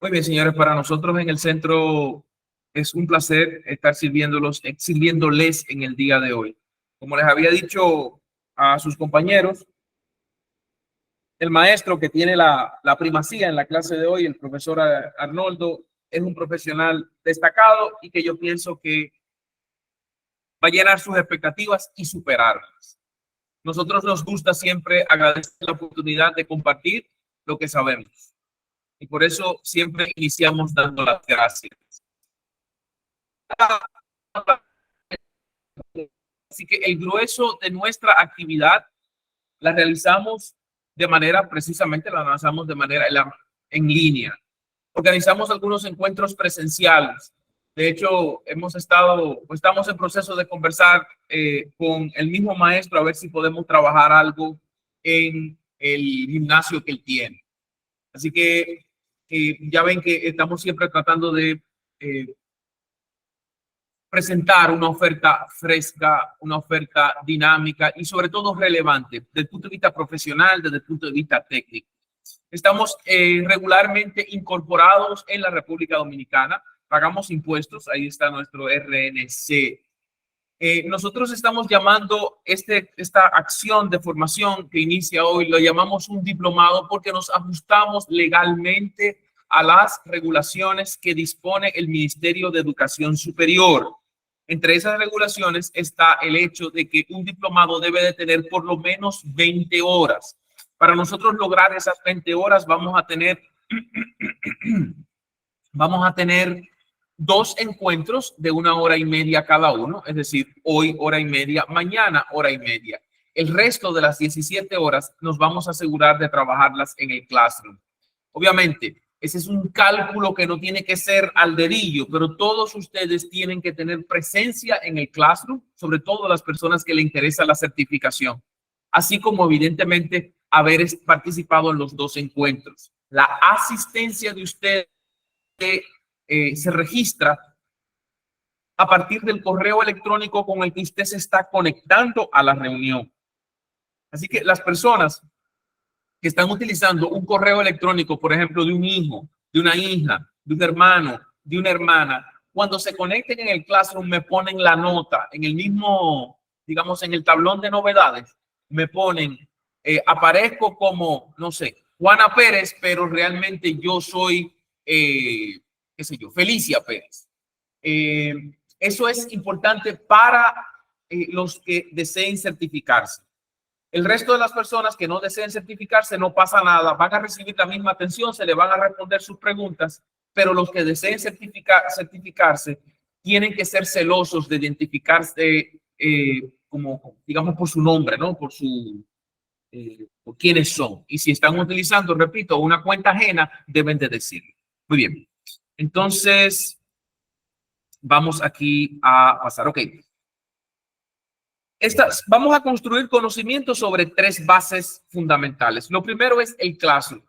Muy bien, señores, para nosotros en el centro es un placer estar sirviéndoles en el día de hoy. Como les había dicho a sus compañeros, el maestro que tiene la primacía en la clase de hoy, el profesor Arnoldo, es un profesional destacado y que yo pienso que va a llenar sus expectativas y superarlas. Nosotros nos gusta siempre agradecer la oportunidad de compartir lo que sabemos y por eso siempre iniciamos dando las gracias. Así que el grueso de nuestra actividad la realizamos precisamente la lanzamos de manera en línea. Organizamos algunos encuentros presenciales. De hecho, estamos en proceso de conversar con el mismo maestro a ver si podemos trabajar algo en el gimnasio que él tiene. Así que ya ven que estamos siempre tratando de presentar una oferta fresca, una oferta dinámica y sobre todo relevante desde el punto de vista profesional, desde el punto de vista técnico. Estamos regularmente incorporados en la República Dominicana, pagamos impuestos, ahí está nuestro RNC. Nosotros estamos llamando esta acción de formación que inicia hoy, lo llamamos un diplomado porque nos ajustamos legalmente a las regulaciones que dispone el Ministerio de Educación Superior. Entre esas regulaciones está el hecho de que un diplomado debe de tener por lo menos 20 horas. Para nosotros lograr esas 20 horas vamos a tener 2 encuentros de 1 hora y media cada uno, es decir, hoy hora y media, mañana hora y media. El resto de las 17 horas nos vamos a asegurar de trabajarlas en el Classroom. Obviamente, ese es un cálculo que no tiene que ser al dedillo, pero todos ustedes tienen que tener presencia en el Classroom, sobre todo las personas que le interesa la certificación, así como evidentemente haber participado en los 2 encuentros. La asistencia de usted se registra a partir del correo electrónico con el que usted se está conectando a la reunión. Así que las personas que están utilizando un correo electrónico, por ejemplo, de un hijo, de una hija, de un hermano, de una hermana, cuando se conecten en el Classroom me ponen la nota en el mismo, digamos, en el tablón de novedades, me ponen, aparezco como, no sé, Juana Pérez, pero realmente yo soy, qué sé yo, Felicia Pérez. Eso es importante para los que deseen certificarse. El resto de las personas que no deseen certificarse no pasa nada, van a recibir la misma atención, se le van a responder sus preguntas, pero los que deseen certificarse tienen que ser celosos de identificarse como, digamos, por su nombre, ¿no? Por quiénes son. Y si están utilizando, repito, una cuenta ajena, deben de decirlo. Muy bien. Entonces, vamos aquí a pasar. Ok. Vamos a construir conocimientos sobre 3 bases fundamentales. Lo primero es el Classroom.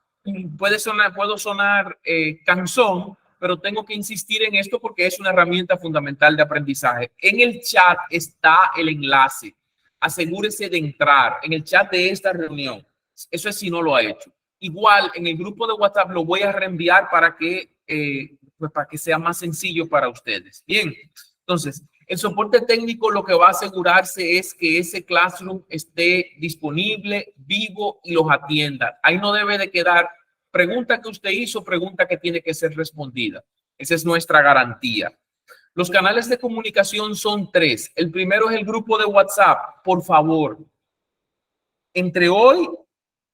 Puedo sonar cansón, pero tengo que insistir en esto porque es una herramienta fundamental de aprendizaje. En el chat está el enlace. Asegúrese de entrar en el chat de esta reunión. Eso es si no lo ha hecho. Igual en el grupo de WhatsApp lo voy a reenviar para que sea más sencillo para ustedes. Bien, entonces, el soporte técnico lo que va a asegurarse es que ese Classroom esté disponible, vivo y los atienda. Ahí no debe de quedar pregunta que usted hizo, pregunta que tiene que ser respondida. Esa es nuestra garantía. Los canales de comunicación son 3. El primero es el grupo de WhatsApp. Por favor, entre hoy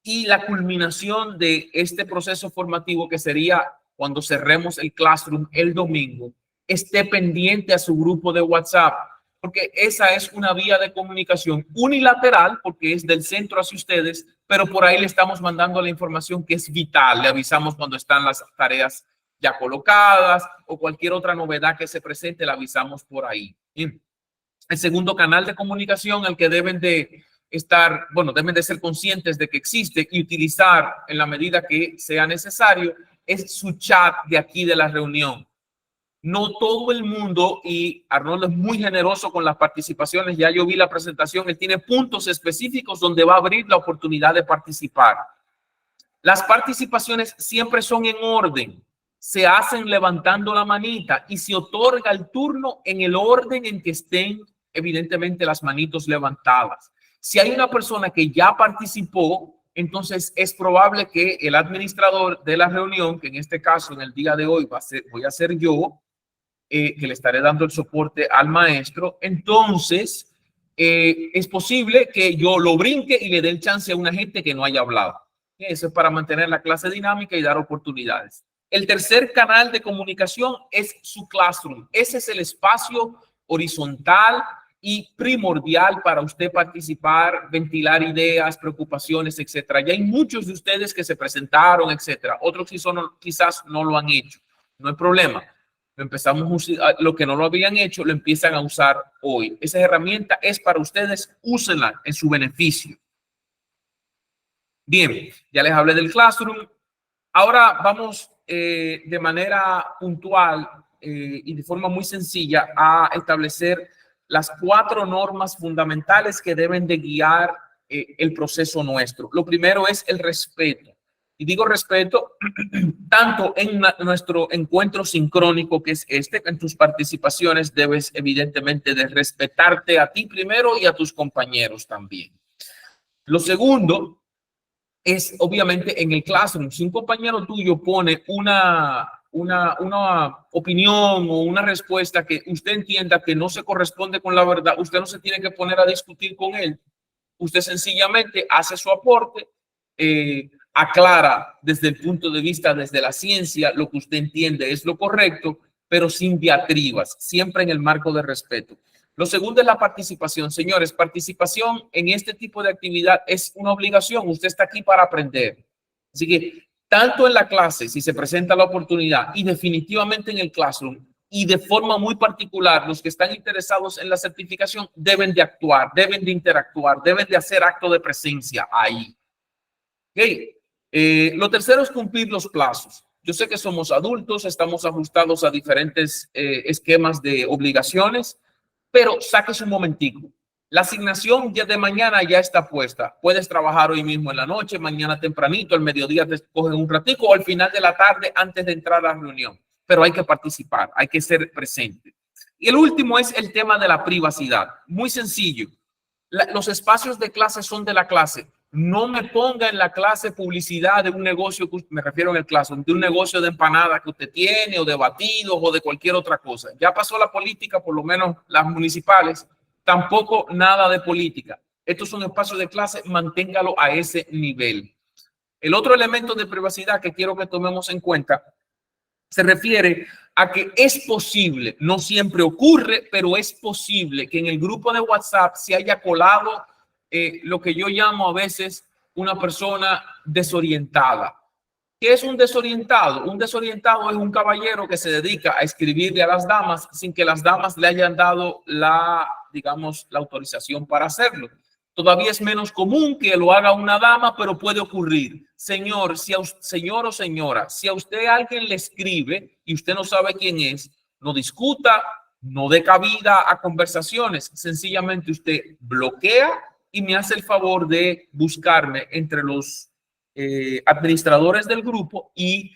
y la culminación de este proceso formativo, que sería cuando cerremos el Classroom el domingo, esté pendiente a su grupo de WhatsApp, porque esa es una vía de comunicación unilateral, porque es del centro hacia ustedes, pero por ahí le estamos mandando la información que es vital. Le avisamos cuando están las tareas ya colocadas o cualquier otra novedad que se presente, la avisamos por ahí. Bien. El segundo canal de comunicación al que deben de ser conscientes de que existe y utilizar en la medida que sea necesario es su chat de aquí de la reunión. No todo el mundo, y Arnoldo es muy generoso con las participaciones, ya yo vi la presentación, él tiene puntos específicos donde va a abrir la oportunidad de participar. Las participaciones siempre son en orden. se hacen levantando la manita y se otorga el turno en el orden en que estén evidentemente las manitos levantadas. Si hay una persona que ya participó, entonces es probable que el administrador de la reunión, que en este caso en el día de hoy voy a ser yo, que le estaré dando el soporte al maestro, entonces es posible que yo lo brinque y le dé el chance a una gente que no haya hablado. Eso es para mantener la clase dinámica y dar oportunidades. El tercer canal de comunicación es su classroom. Ese es el espacio horizontal y primordial para usted participar, ventilar ideas, preocupaciones, etcétera. Ya hay muchos de ustedes que se presentaron, etcétera. Otros quizás no lo han hecho. No hay problema. Lo que no lo habían hecho, lo empiezan a usar hoy. Esa herramienta es para ustedes, úsenla en su beneficio. Bien, ya les hablé del Classroom. Ahora vamos de manera puntual y de forma muy sencilla a establecer las 4 normas fundamentales que deben de guiar el proceso nuestro. Lo primero es el respeto. Y digo respeto tanto en nuestro encuentro sincrónico, que es en tus participaciones debes evidentemente de respetarte a ti primero y a tus compañeros también. Lo segundo es obviamente en el classroom. Si un compañero tuyo pone una opinión o una respuesta que usted entienda que no se corresponde con la verdad, usted no se tiene que poner a discutir con él. Usted sencillamente hace su aporte, aclara desde el punto de vista, desde la ciencia, lo que usted entiende es lo correcto, pero sin diatribas, siempre en el marco de respeto. Lo segundo es la participación. Señores, participación en este tipo de actividad es una obligación. Usted está aquí para aprender. Así que tanto en la clase, si se presenta la oportunidad, y definitivamente en el classroom, y de forma muy particular, los que están interesados en la certificación deben de actuar, deben de interactuar, deben de hacer acto de presencia ahí. Okay. Lo tercero es cumplir los plazos. Yo sé que somos adultos, estamos ajustados a diferentes esquemas de obligaciones, pero sáquese un momentico. La asignación ya de mañana ya está puesta. Puedes trabajar hoy mismo en la noche, mañana tempranito, al mediodía te cogen un ratico o al final de la tarde antes de entrar a la reunión. Pero hay que participar, hay que ser presente. Y el último es el tema de la privacidad. Muy sencillo. Los espacios de clase son de la clase. No me ponga en la clase publicidad de un negocio, me refiero en el clase, de un negocio de empanada que usted tiene o de batidos o de cualquier otra cosa. Ya pasó la política, por lo menos las municipales, tampoco nada de política. Estos son espacios de clase, manténgalo a ese nivel. El otro elemento de privacidad que quiero que tomemos en cuenta se refiere a que es posible, no siempre ocurre, pero es posible que en el grupo de WhatsApp se haya colado lo que yo llamo a veces una persona desorientada. ¿Qué es un desorientado? Un desorientado es un caballero que se dedica a escribirle a las damas sin que las damas le hayan dado digamos, la autorización para hacerlo. Todavía es menos común que lo haga una dama, pero puede ocurrir. Señor, señor o señora, si a usted alguien le escribe y usted no sabe quién es, no discuta, no dé cabida a conversaciones. Sencillamente usted bloquea y me hace el favor de buscarme entre los administradores del grupo y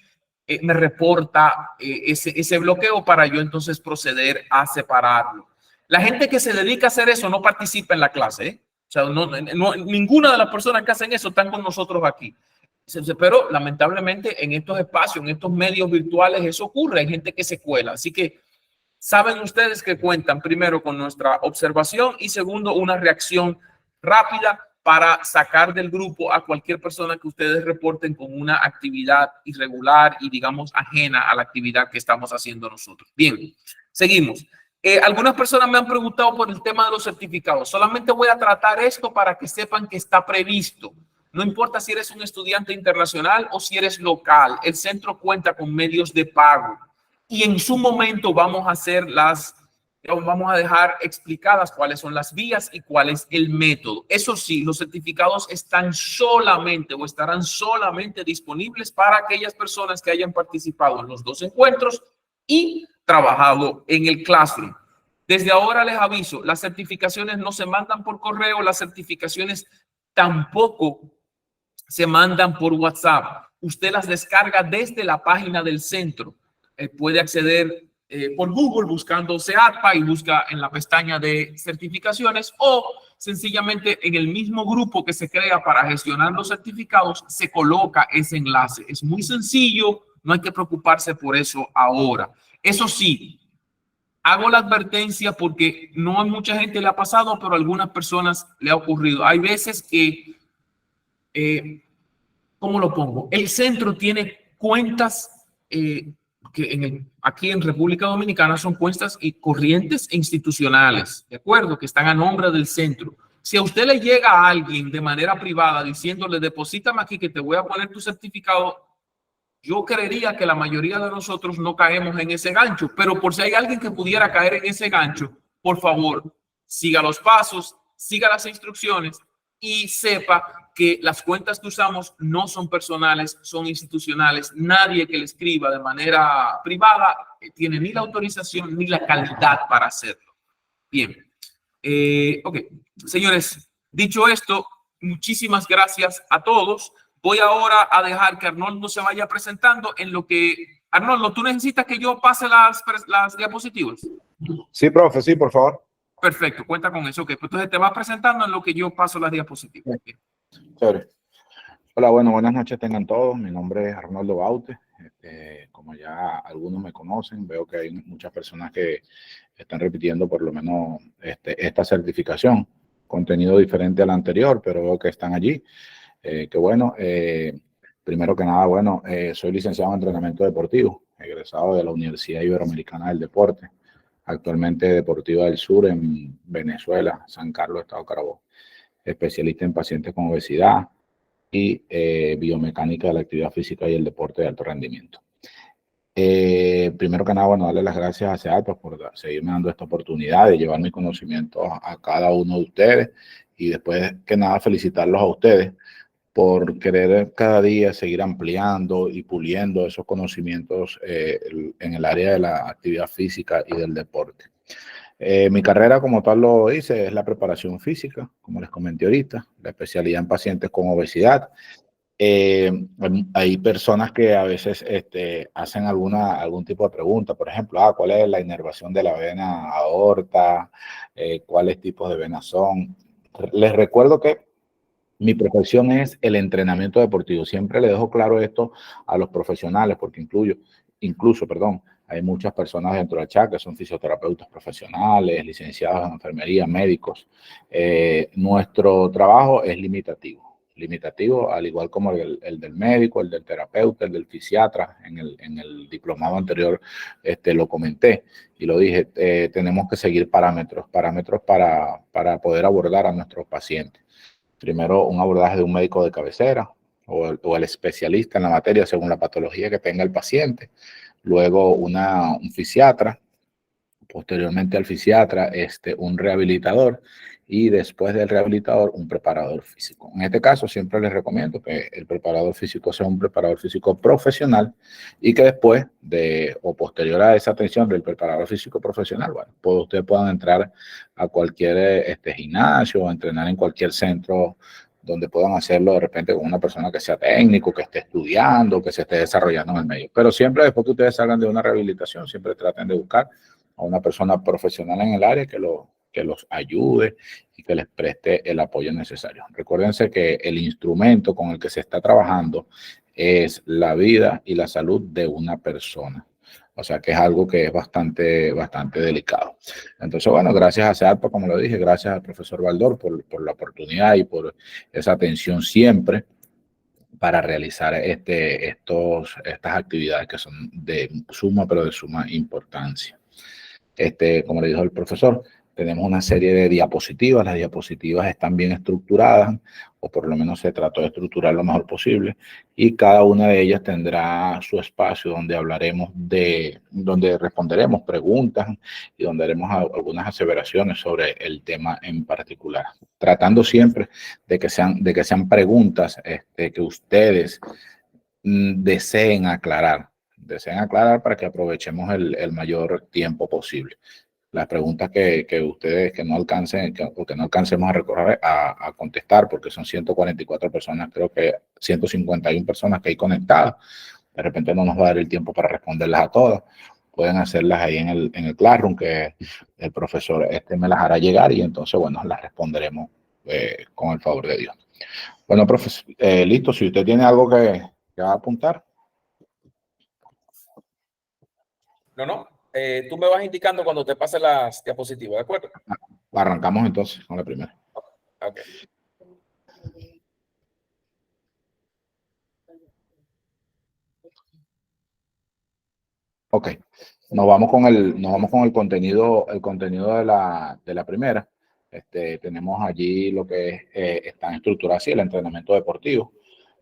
me reporta ese bloqueo para yo entonces proceder a separarlo. La gente que se dedica a hacer eso no participa en la clase, ¿eh? O sea, ninguna de las personas que hacen eso están con nosotros aquí. Pero lamentablemente en estos espacios, en estos medios virtuales, eso ocurre. Hay gente que se cuela. Así que saben ustedes que cuentan primero con nuestra observación y segundo, una reacción rápida para sacar del grupo a cualquier persona que ustedes reporten con una actividad irregular y digamos ajena a la actividad que estamos haciendo nosotros. Bien, seguimos. Algunas personas me han preguntado por el tema de los certificados. Solamente voy a tratar esto para que sepan que está previsto. No importa si eres un estudiante internacional o si eres local. El centro cuenta con medios de pago. Y en su momento vamos a dejar explicadas cuáles son las vías y cuál es el método. Eso sí, los certificados están solamente o estarán solamente disponibles para aquellas personas que hayan participado en los 2 encuentros y trabajado en el Classroom. Desde ahora les aviso, las certificaciones no se mandan por correo, las certificaciones tampoco se mandan por WhatsApp. usted las descarga desde la página del centro. Puede acceder por Google buscando CEATPA y busca en la pestaña de certificaciones, o sencillamente en el mismo grupo que se crea para gestionar los certificados se coloca ese enlace. Es muy sencillo, no hay que preocuparse por eso ahora. Eso sí, hago la advertencia porque no a mucha gente le ha pasado, pero a algunas personas le ha ocurrido. Hay veces que, ¿cómo lo pongo? El centro tiene cuentas que aquí en República Dominicana son cuentas y corrientes institucionales, ¿de acuerdo? Que están a nombre del centro. Si a usted le llega a alguien de manera privada diciéndole, deposítame aquí que te voy a poner tu certificado, yo creería que la mayoría de nosotros no caemos en ese gancho, pero por si hay alguien que pudiera caer en ese gancho, por favor, siga los pasos, siga las instrucciones y sepa que las cuentas que usamos no son personales, son institucionales. Nadie que le escriba de manera privada tiene ni la autorización ni la calidad para hacerlo. Bien. Ok, señores, dicho esto, muchísimas gracias a todos. Voy ahora a dejar que Arnoldo se vaya presentando en lo que... Arnoldo, ¿tú necesitas que yo pase las diapositivas? Sí, profe, sí, por favor. Perfecto, cuenta con eso. Ok, pues entonces te vas presentando en lo que yo paso las diapositivas. Okay. Chévere. Hola, bueno, buenas noches tengan todos. Mi nombre es Arnoldo Baute. Como ya algunos me conocen, veo que hay muchas personas que están repitiendo por lo menos esta certificación. Contenido diferente al anterior, pero veo que están allí. Que bueno, primero que nada, bueno, soy licenciado en entrenamiento deportivo, egresado de la Universidad Iberoamericana del Deporte, actualmente Deportiva del Sur en Venezuela, San Carlos, Estado Carabobo, especialista en pacientes con obesidad y biomecánica de la actividad física y el deporte de alto rendimiento. Primero que nada, bueno, darle las gracias a CEATPA por seguirme dando esta oportunidad de llevar mi conocimiento a cada uno de ustedes, y después que nada felicitarlos a ustedes por querer cada día seguir ampliando y puliendo esos conocimientos en el área de la actividad física y del deporte. Mi carrera como tal lo hice es la preparación física, como les comenté ahorita, la especialidad en pacientes con obesidad. Hay personas que a veces hacen algún tipo de pregunta, por ejemplo, ¿cuál es la inervación de la vena aorta? ¿Cuáles tipos de venas son? Les recuerdo que mi profesión es el entrenamiento deportivo. Siempre le dejo claro esto a los profesionales, porque incluso, hay muchas personas dentro del chat que son fisioterapeutas profesionales, licenciados en enfermería, médicos. Nuestro trabajo es limitativo, al igual como el del médico, el del terapeuta, el del fisiatra. En el diplomado anterior lo comenté y lo dije, tenemos que seguir parámetros para poder abordar a nuestros pacientes. Primero, un abordaje de un médico de cabecera o el especialista en la materia según la patología que tenga el paciente. Luego, un fisiatra. Posteriormente al fisiatra, un rehabilitador. Y después del rehabilitador, un preparador físico. En este caso, siempre les recomiendo que el preparador físico sea un preparador físico profesional, y que después o posterior a esa atención del preparador físico profesional, bueno, pues ustedes puedan entrar a cualquier gimnasio o entrenar en cualquier centro donde puedan hacerlo de repente con una persona que sea técnico, que esté estudiando, que se esté desarrollando en el medio. Pero siempre después que ustedes salgan de una rehabilitación, siempre traten de buscar a una persona profesional en el área que los ayude y que les preste el apoyo necesario. Recuérdense que el instrumento con el que se está trabajando es la vida y la salud de una persona. O sea que es algo que es bastante delicado. Entonces, bueno, gracias a CEATPA, como lo dije, gracias al profesor Baldor por la oportunidad y por esa atención siempre para realizar estas actividades que son de suma importancia. Como le dijo el profesor, tenemos una serie de diapositivas. Las diapositivas están bien estructuradas, o por lo menos se trató de estructurar lo mejor posible, y cada una de ellas tendrá su espacio donde responderemos preguntas y donde haremos algunas aseveraciones sobre el tema en particular, tratando siempre de que sean preguntas que ustedes deseen aclarar para que aprovechemos el mayor tiempo posible. las preguntas que ustedes que no alcancen, porque no alcancemos a recorrer, a contestar, porque son 144 personas, creo que 151 personas que hay conectadas. De repente no nos va a dar el tiempo para responderlas a todas. Pueden hacerlas ahí en el Classroom, que el profesor me las hará llegar y entonces, bueno, las responderemos con el favor de Dios. Bueno, profesor, listo. Si usted tiene algo que va a apuntar. No. Tú me vas indicando cuando te pase las diapositivas, ¿de acuerdo? Arrancamos entonces con la primera. Ok. Ok, nos vamos con el contenido de la primera. Tenemos allí lo que están estructuradas así, el entrenamiento deportivo,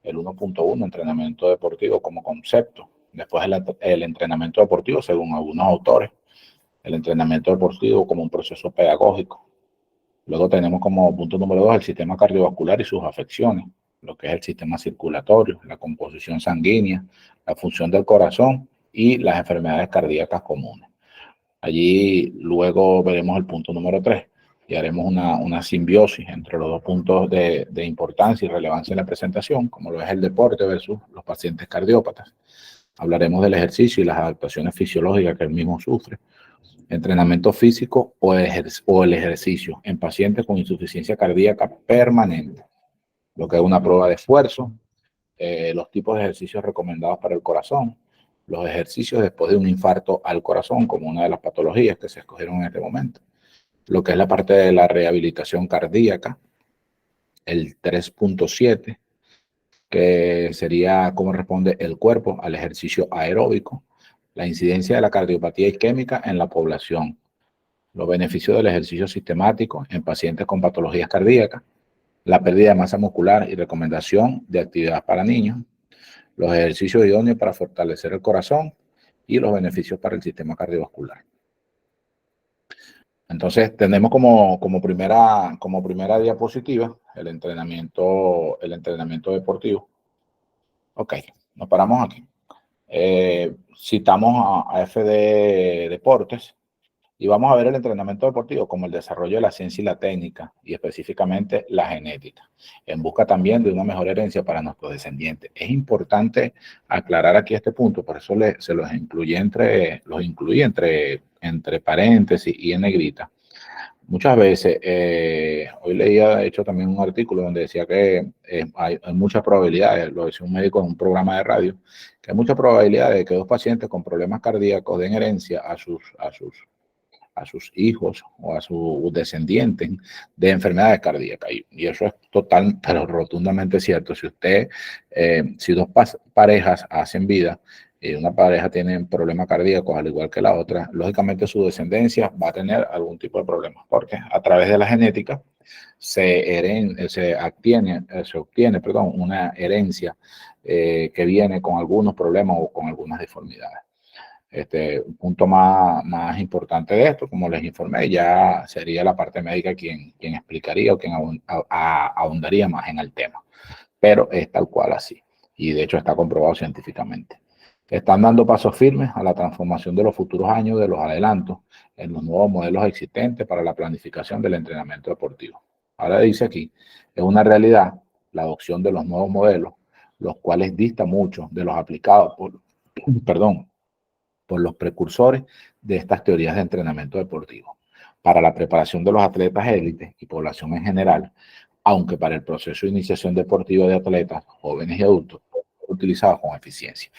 el 1.1, entrenamiento deportivo como concepto. Después el entrenamiento deportivo, según algunos autores, el entrenamiento deportivo como un proceso pedagógico. Luego tenemos como punto número 2 el sistema cardiovascular y sus afecciones, lo que es el sistema circulatorio, la composición sanguínea, la función del corazón y las enfermedades cardíacas comunes. Allí luego veremos el punto número 3 y haremos una simbiosis entre los dos puntos de importancia y relevancia en la presentación, como lo es el deporte versus los pacientes cardiópatas. Hablaremos del ejercicio y las adaptaciones fisiológicas que el mismo sufre, entrenamiento físico o el ejercicio en pacientes con insuficiencia cardíaca permanente, lo que es una prueba de esfuerzo, los tipos de ejercicios recomendados para el corazón, los ejercicios después de un infarto al corazón, como una de las patologías que se escogieron en este momento, lo que es la parte de la rehabilitación cardíaca, el 3.7, que sería cómo responde el cuerpo al ejercicio aeróbico, la incidencia de la cardiopatía isquémica en la población, los beneficios del ejercicio sistemático en pacientes con patologías cardíacas, la pérdida de masa muscular y recomendación de actividades para niños, los ejercicios idóneos para fortalecer el corazón y los beneficios para el sistema cardiovascular. Entonces, tenemos como primera diapositiva el entrenamiento deportivo. Ok, nos paramos aquí. Citamos a FD Deportes. Y vamos a ver el entrenamiento deportivo como el desarrollo de la ciencia y la técnica, y específicamente la genética, en busca también de una mejor herencia para nuestros descendientes. Es importante aclarar aquí este punto, por eso se los incluye entre paréntesis y en negrita. Muchas veces, hoy leía de hecho también un artículo donde decía que hay muchas probabilidades, lo decía un médico en un programa de radio, que hay mucha probabilidad de que dos pacientes con problemas cardíacos den herencia a sus hijos o a sus descendientes de enfermedades cardíacas. Y eso es total, pero rotundamente cierto. Si dos parejas hacen vida y una pareja tiene problemas cardíacos al igual que la otra, lógicamente su descendencia va a tener algún tipo de problema, porque a través de la genética se obtiene una herencia que viene con algunos problemas o con algunas deformidades. Un punto más importante de esto, como les informé, ya sería la parte médica quien explicaría o quien ahondaría más en el tema. Pero es tal cual así. Y de hecho está comprobado científicamente. Están dando pasos firmes a la transformación de los futuros años de los adelantos en los nuevos modelos existentes para la planificación del entrenamiento deportivo. Ahora dice aquí, es una realidad la adopción de los nuevos modelos, los cuales dista mucho de los aplicados por los precursores de estas teorías de entrenamiento deportivo para la preparación de los atletas élites y población en general, aunque para el proceso de iniciación deportiva de atletas jóvenes y adultos, utilizados con eficiencia.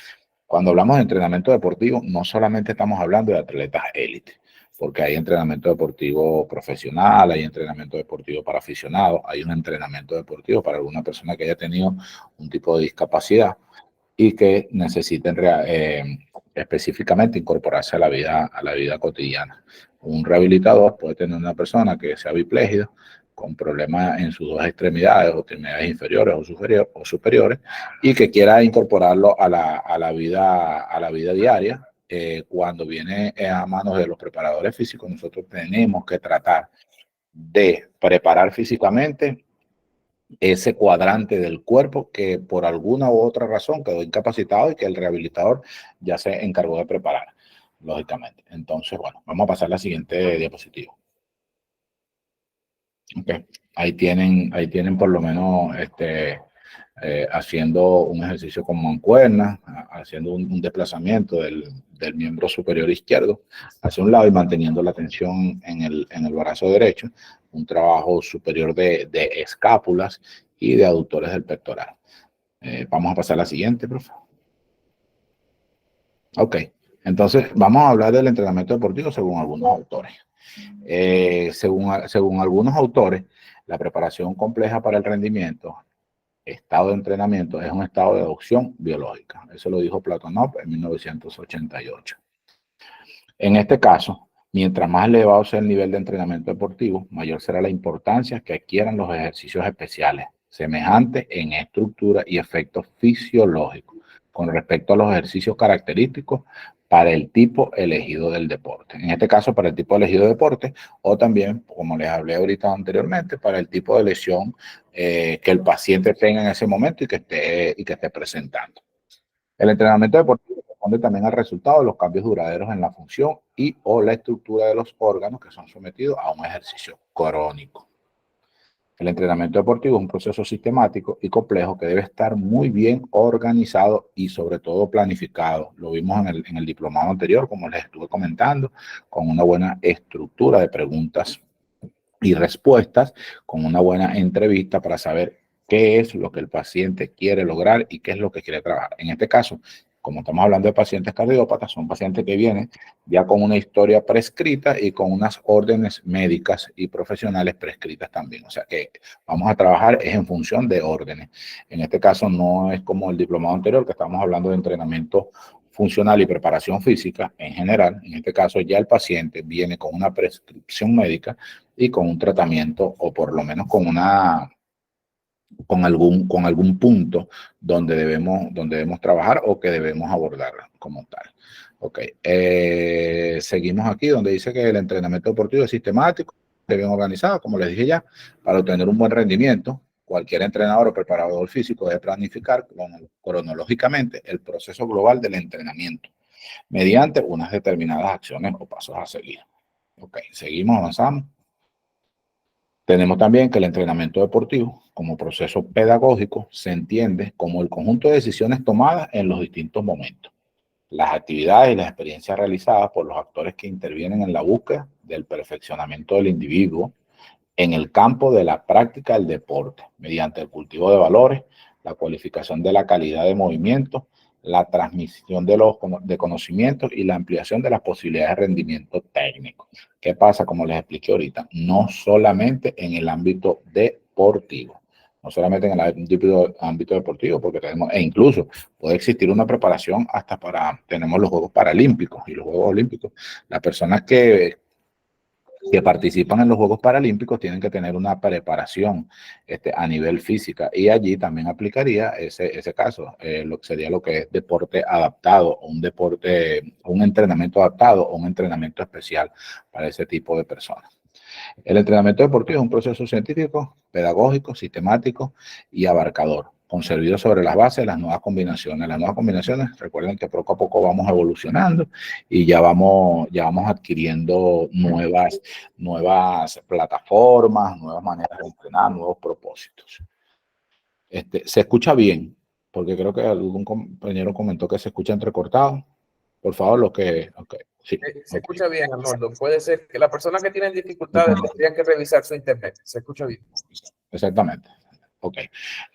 Cuando hablamos de entrenamiento deportivo, no solamente estamos hablando de atletas élites, porque hay entrenamiento deportivo profesional, hay entrenamiento deportivo para aficionados, hay un entrenamiento deportivo para alguna persona que haya tenido un tipo de discapacidad y que necesiten específicamente incorporarse a la vida cotidiana. Un rehabilitador puede tener una persona que sea biplégida, con problemas en sus dos extremidades, o extremidades inferiores o superiores, y que quiera incorporarlo a la vida diaria. Cuando viene a manos de los preparadores físicos, nosotros tenemos que tratar de preparar físicamente ese cuadrante del cuerpo que por alguna u otra razón quedó incapacitado y que el rehabilitador ya se encargó de preparar. lógicamente. Entonces, bueno, vamos a pasar a la siguiente diapositiva. Okay. Ahí tienen por lo menos haciendo un ejercicio con mancuerna, haciendo un desplazamiento del miembro superior izquierdo hacia un lado y manteniendo la tensión en el brazo derecho, un trabajo superior de escápulas y de aductores del pectoral. Vamos a pasar a la siguiente, profe. Ok, entonces vamos a hablar del entrenamiento deportivo según algunos autores. Según algunos autores, la preparación compleja para el rendimiento, estado de entrenamiento, es un estado de adopción biológica. Eso lo dijo Platonov en 1988. En este caso, mientras más elevado sea el nivel de entrenamiento deportivo, mayor será la importancia que adquieran los ejercicios especiales, semejantes en estructura y efectos fisiológicos, con respecto a los ejercicios característicos para el tipo elegido del deporte. En este caso, para el tipo elegido de deporte, o también, como les hablé ahorita anteriormente, para el tipo de lesión que el paciente tenga en ese momento y que esté presentando. El entrenamiento deportivo responde también al resultado de los cambios duraderos en la función y o la estructura de los órganos que son sometidos a un ejercicio crónico. El entrenamiento deportivo es un proceso sistemático y complejo que debe estar muy bien organizado y sobre todo planificado. Lo vimos en el diplomado anterior, como les estuve comentando, con una buena estructura de preguntas y respuestas, con una buena entrevista para saber qué es lo que el paciente quiere lograr y qué es lo que quiere trabajar. En este caso, como estamos hablando de pacientes cardiópatas, son pacientes que vienen ya con una historia prescrita y con unas órdenes médicas y profesionales prescritas también. O sea que vamos a trabajar es en función de órdenes. En este caso no es como el diplomado anterior, que estamos hablando de entrenamiento funcional y preparación física en general. En este caso ya el paciente viene con una prescripción médica y con un tratamiento o por lo menos con algún punto donde debemos trabajar o que debemos abordar como tal. Ok, seguimos aquí donde dice que el entrenamiento deportivo es sistemático, bien organizado, como les dije ya, para obtener un buen rendimiento. Cualquier entrenador o preparador físico debe planificar cronológicamente el proceso global del entrenamiento mediante unas determinadas acciones o pasos a seguir. Ok, seguimos, avanzamos. Tenemos también que el entrenamiento deportivo, como proceso pedagógico, se entiende como el conjunto de decisiones tomadas en los distintos momentos, las actividades y las experiencias realizadas por los actores que intervienen en la búsqueda del perfeccionamiento del individuo en el campo de la práctica del deporte, mediante el cultivo de valores, la cualificación de la calidad de movimiento, la transmisión de conocimientos y la ampliación de las posibilidades de rendimiento técnico. ¿Qué pasa? Como les expliqué ahorita, no solamente en el ámbito deportivo, no solamente en el ámbito deportivo, porque e incluso puede existir una preparación hasta tenemos los Juegos Paralímpicos y los Juegos Olímpicos. Las personas que participan en los Juegos Paralímpicos tienen que tener una preparación a nivel física y allí también aplicaría ese caso, sería lo que es deporte adaptado, un entrenamiento adaptado o un entrenamiento especial para ese tipo de personas. El entrenamiento deportivo es un proceso científico, pedagógico, sistemático y abarcador, concebido sobre las bases de las nuevas combinaciones. Las nuevas combinaciones, recuerden que poco a poco vamos evolucionando y ya vamos adquiriendo nuevas plataformas, nuevas maneras de entrenar, nuevos propósitos. Se escucha bien, porque creo que algún compañero comentó que se escucha entrecortado. Por favor, sí, Se escucha bien, Arnoldo. Puede ser que las personas que tienen dificultades tendrían que revisar su internet. Se escucha bien. Exactamente. Ok.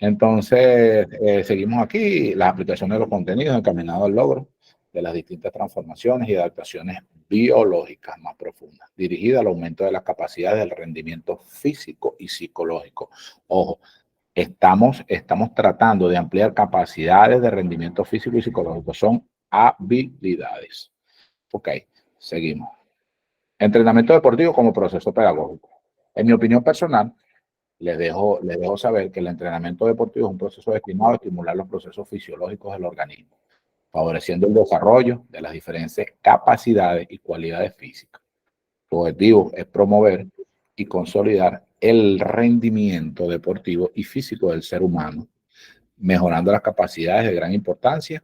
Entonces, seguimos aquí. Las aplicaciones de los contenidos encaminados al logro de las distintas transformaciones y adaptaciones biológicas más profundas, dirigidas al aumento de las capacidades del rendimiento físico y psicológico. Ojo, estamos tratando de ampliar capacidades de rendimiento físico y psicológico. Son habilidades. Ok, seguimos. Entrenamiento deportivo como proceso pedagógico. En mi opinión personal, les dejo saber que el entrenamiento deportivo es un proceso destinado a estimular los procesos fisiológicos del organismo, favoreciendo el desarrollo de las diferentes capacidades y cualidades físicas. Su objetivo es promover y consolidar el rendimiento deportivo y físico del ser humano, mejorando las capacidades de gran importancia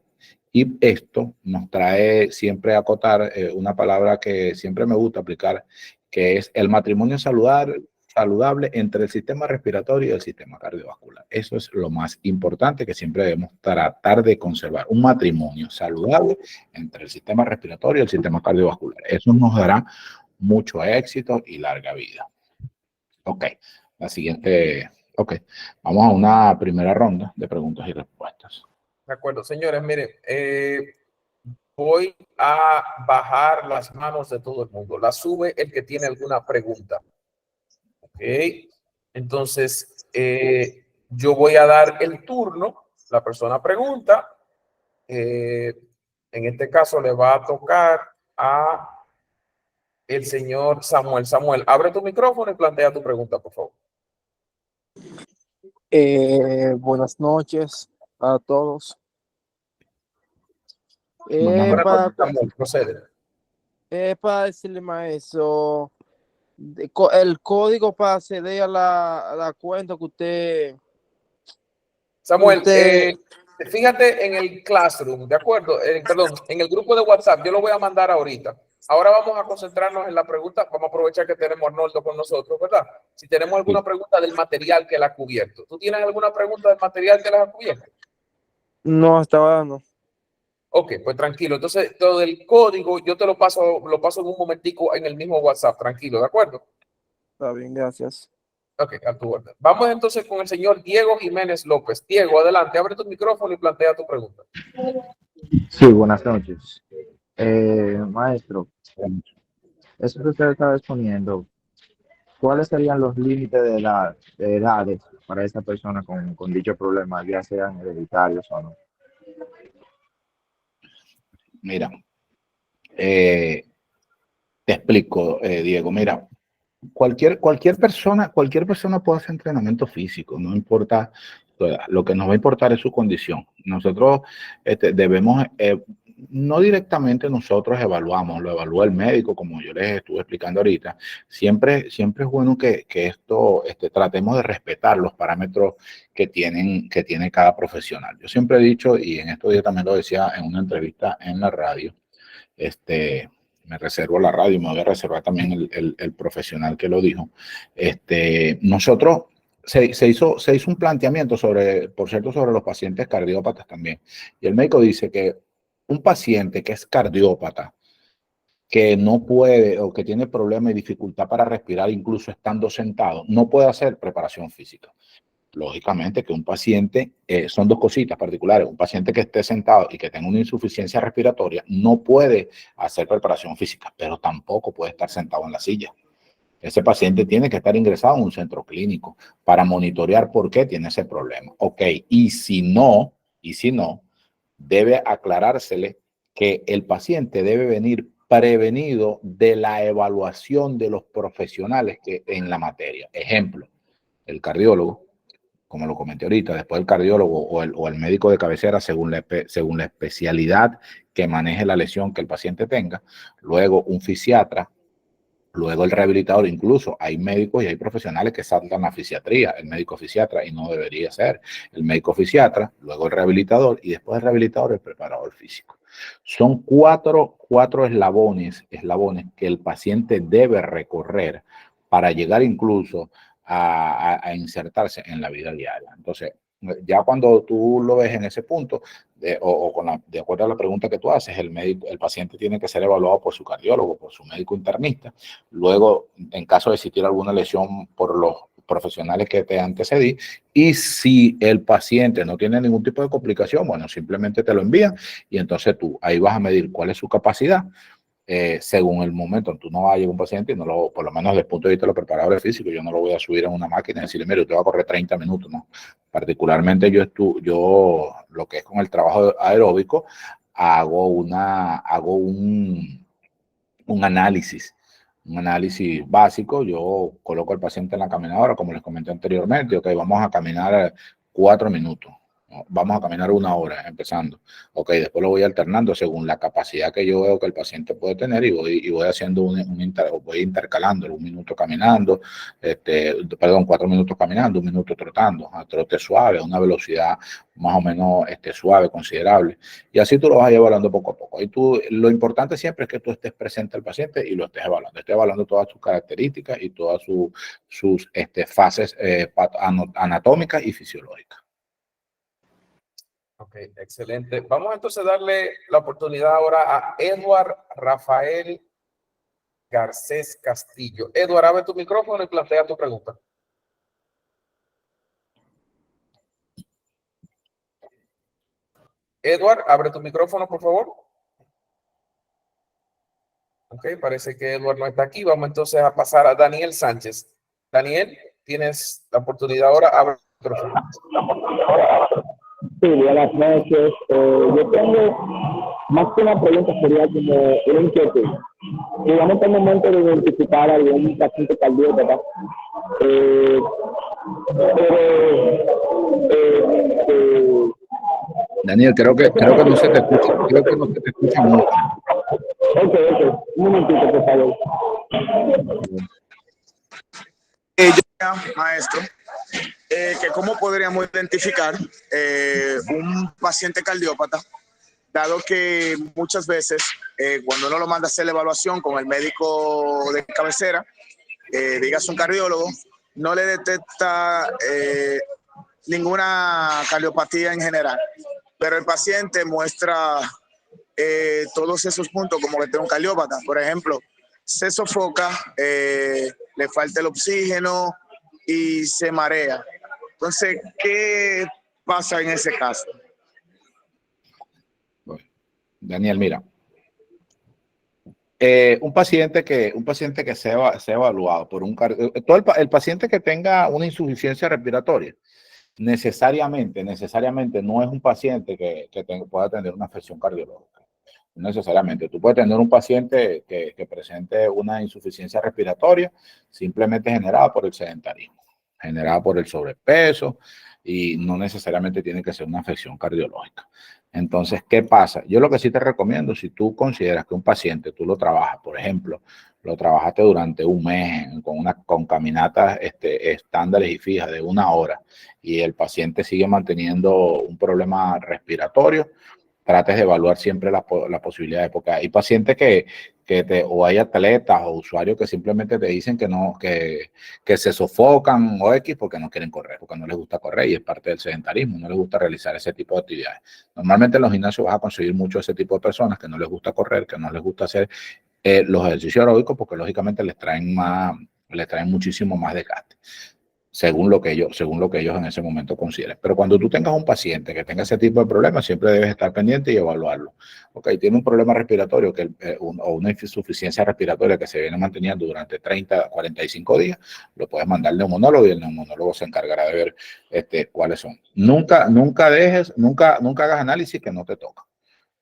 Y esto nos trae siempre a acotar una palabra que siempre me gusta aplicar, que es el matrimonio saludable entre el sistema respiratorio y el sistema cardiovascular. Eso es lo más importante que siempre debemos tratar de conservar. Un matrimonio saludable entre el sistema respiratorio y el sistema cardiovascular. Eso nos dará mucho éxito y larga vida. Ok, la siguiente. Ok, vamos a una primera ronda de preguntas y respuestas. De acuerdo, señores, miren, voy a bajar las manos de todo el mundo. La sube el que tiene alguna pregunta. Ok, entonces yo voy a dar el turno. La persona pregunta. En este caso le va a tocar a el señor Samuel. Samuel, abre tu micrófono y plantea tu pregunta, por favor. Buenas noches a todos. Buenas noches, Samuel, procede. Para decirle, maestro, el código para acceder a la cuenta que usted... Samuel, fíjate en el Classroom, ¿de acuerdo? Perdón, en el grupo de WhatsApp, yo lo voy a mandar ahorita. Ahora vamos a concentrarnos en la pregunta. Vamos a aprovechar que tenemos a Arnoldo con nosotros, ¿verdad? Si tenemos alguna pregunta del material que la ha cubierto. ¿Tú tienes alguna pregunta del material que la ha cubierto? No, hasta ahora no. Ok, pues tranquilo. Entonces, todo el código yo te lo paso en un momentico en el mismo WhatsApp, tranquilo, ¿de acuerdo? Está bien, gracias. Ok, a tu orden. Vamos entonces con el señor Diego Jiménez López. Diego, adelante, abre tu micrófono y plantea tu pregunta. Sí, buenas noches. Maestro, eso que usted está exponiendo, ¿cuáles serían los límites de edades para esta persona con dicho problema, ya sean hereditarios o no? Mira, te explico, Diego. Mira, cualquier persona puede hacer entrenamiento físico, no importa tu edad. Lo que nos va a importar es su condición. Nosotros debemos, no directamente nosotros evaluamos, lo evalúa el médico, como yo les estuve explicando ahorita. Siempre es bueno que tratemos de respetar los parámetros que tiene cada profesional. Yo siempre he dicho, y en estos días también lo decía en una entrevista en la radio, me reservo la radio y me voy a reservar también el profesional que lo dijo. Nosotros se hizo un planteamiento por cierto, sobre los pacientes cardiópatas también. Y el médico dice que un paciente que es cardiópata, que no puede o que tiene problemas y dificultad para respirar, incluso estando sentado, no puede hacer preparación física. Lógicamente que un paciente, son dos cositas particulares, un paciente que esté sentado y que tenga una insuficiencia respiratoria no puede hacer preparación física, pero tampoco puede estar sentado en la silla. Ese paciente tiene que estar ingresado en un centro clínico para monitorear por qué tiene ese problema. Ok, y si no, debe aclarársele que el paciente debe venir prevenido de la evaluación de los profesionales que en la materia. Ejemplo, el cardiólogo, como lo comenté ahorita, después el cardiólogo o el médico de cabecera, según la especialidad que maneje la lesión que el paciente tenga, luego un fisiatra, luego el rehabilitador. Incluso hay médicos y hay profesionales que saltan la fisiatría, el médico fisiatra, y no debería ser. El médico fisiatra, luego el rehabilitador y después el rehabilitador el preparador físico. Son cuatro eslabones que el paciente debe recorrer para llegar incluso a insertarse en la vida diaria. Entonces, ya cuando tú lo ves en ese punto, de acuerdo a la pregunta que tú haces, el paciente tiene que ser evaluado por su cardiólogo, por su médico internista. Luego, en caso de existir alguna lesión, por los profesionales que te antecedí. Y si el paciente no tiene ningún tipo de complicación, bueno, simplemente te lo envían y entonces tú ahí vas a medir cuál es su capacidad. Según el momento, tú no vas a llegar a un paciente y por lo menos desde el punto de vista de los preparadores físicos, yo no lo voy a subir en una máquina y decirle, mire, usted va a correr 30 minutos, ¿no? Particularmente yo lo que es con el trabajo aeróbico, hago un análisis básico. Yo coloco al paciente en la caminadora, como les comenté anteriormente, ok, vamos a caminar 4 minutos. ¿no? Vamos a caminar 1 hora empezando. Ok, después lo voy alternando según la capacidad que yo veo que el paciente puede tener y voy haciendo voy intercalando 1 minuto caminando, 4 minutos caminando, 1 minuto trotando, a trote suave, a una velocidad más o menos suave, considerable. Y así tú lo vas a ir evaluando poco a poco. Y lo importante siempre es que tú estés presente al paciente y lo estés evaluando todas sus características y todas sus fases anatómicas y fisiológicas. Ok, excelente. Vamos entonces a darle la oportunidad ahora a Edward Rafael Garcés Castillo. Edward, abre tu micrófono y plantea tu pregunta. Edward, abre tu micrófono, por favor. Ok, parece que Edward no está aquí. Vamos entonces a pasar a Daniel Sánchez. Daniel, tienes la oportunidad ahora. Abre tu micrófono. Sí, buenas noches. Yo tengo más que una pregunta, sería como una inquietud. Digamos que al momento de identificar a algún paciente cardiópata, Daniel, creo que no se te escucha, mucho. Ok, un momentito, por favor. Maestro, que cómo podríamos identificar un paciente cardiópata, dado que muchas veces cuando uno lo manda a hacer la evaluación con el médico de cabecera, digas un cardiólogo, no le detecta ninguna cardiopatía en general, pero el paciente muestra todos esos puntos como que tiene un cardiópata. Por ejemplo, se sofoca, le falta el oxígeno y se marea. Entonces, ¿qué pasa en ese caso? Daniel, mira, un paciente que sea evaluado por un el paciente que tenga una insuficiencia respiratoria, necesariamente no es un paciente que pueda tener una afección cardiológica. No necesariamente. Tú puedes tener un paciente que presente una insuficiencia respiratoria simplemente generada por el sedentarismo, generada por el sobrepeso, y no necesariamente tiene que ser una afección cardiológica. Entonces, ¿qué pasa? Yo lo que sí te recomiendo, si tú consideras que un paciente tú lo trabajas, por ejemplo, lo trabajaste durante un mes con caminatas estándares y fijas de 1 hora y el paciente sigue manteniendo un problema respiratorio, trates de evaluar siempre la posibilidad, porque hay pacientes o hay atletas o usuarios que simplemente te dicen que se sofocan o X porque no quieren correr, porque no les gusta correr y es parte del sedentarismo, no les gusta realizar ese tipo de actividades. Normalmente en los gimnasios vas a conseguir mucho ese tipo de personas que no les gusta correr, que no les gusta hacer los ejercicios aeróbicos porque lógicamente les traen muchísimo más desgaste, según lo que ellos en ese momento consideren. Pero cuando tú tengas un paciente que tenga ese tipo de problemas, siempre debes estar pendiente y evaluarlo. Ok, tiene un problema respiratorio o una insuficiencia respiratoria que se viene manteniendo durante 30, 45 días, lo puedes mandar al neumonólogo y el neumonólogo se encargará de ver cuáles son. Nunca hagas análisis que no te toca.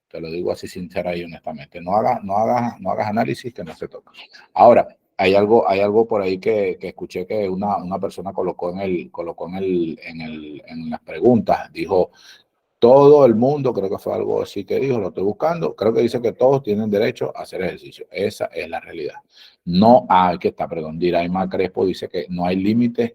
Te lo digo así sincera y honestamente. No hagas análisis que no se toca. Ahora, hay algo por ahí que escuché que una persona colocó en las preguntas, dijo, todo el mundo, creo que fue algo así que dijo, lo estoy buscando, creo que dice que todos tienen derecho a hacer ejercicio. Esa es la realidad. Diraima Crespo dice que no hay límites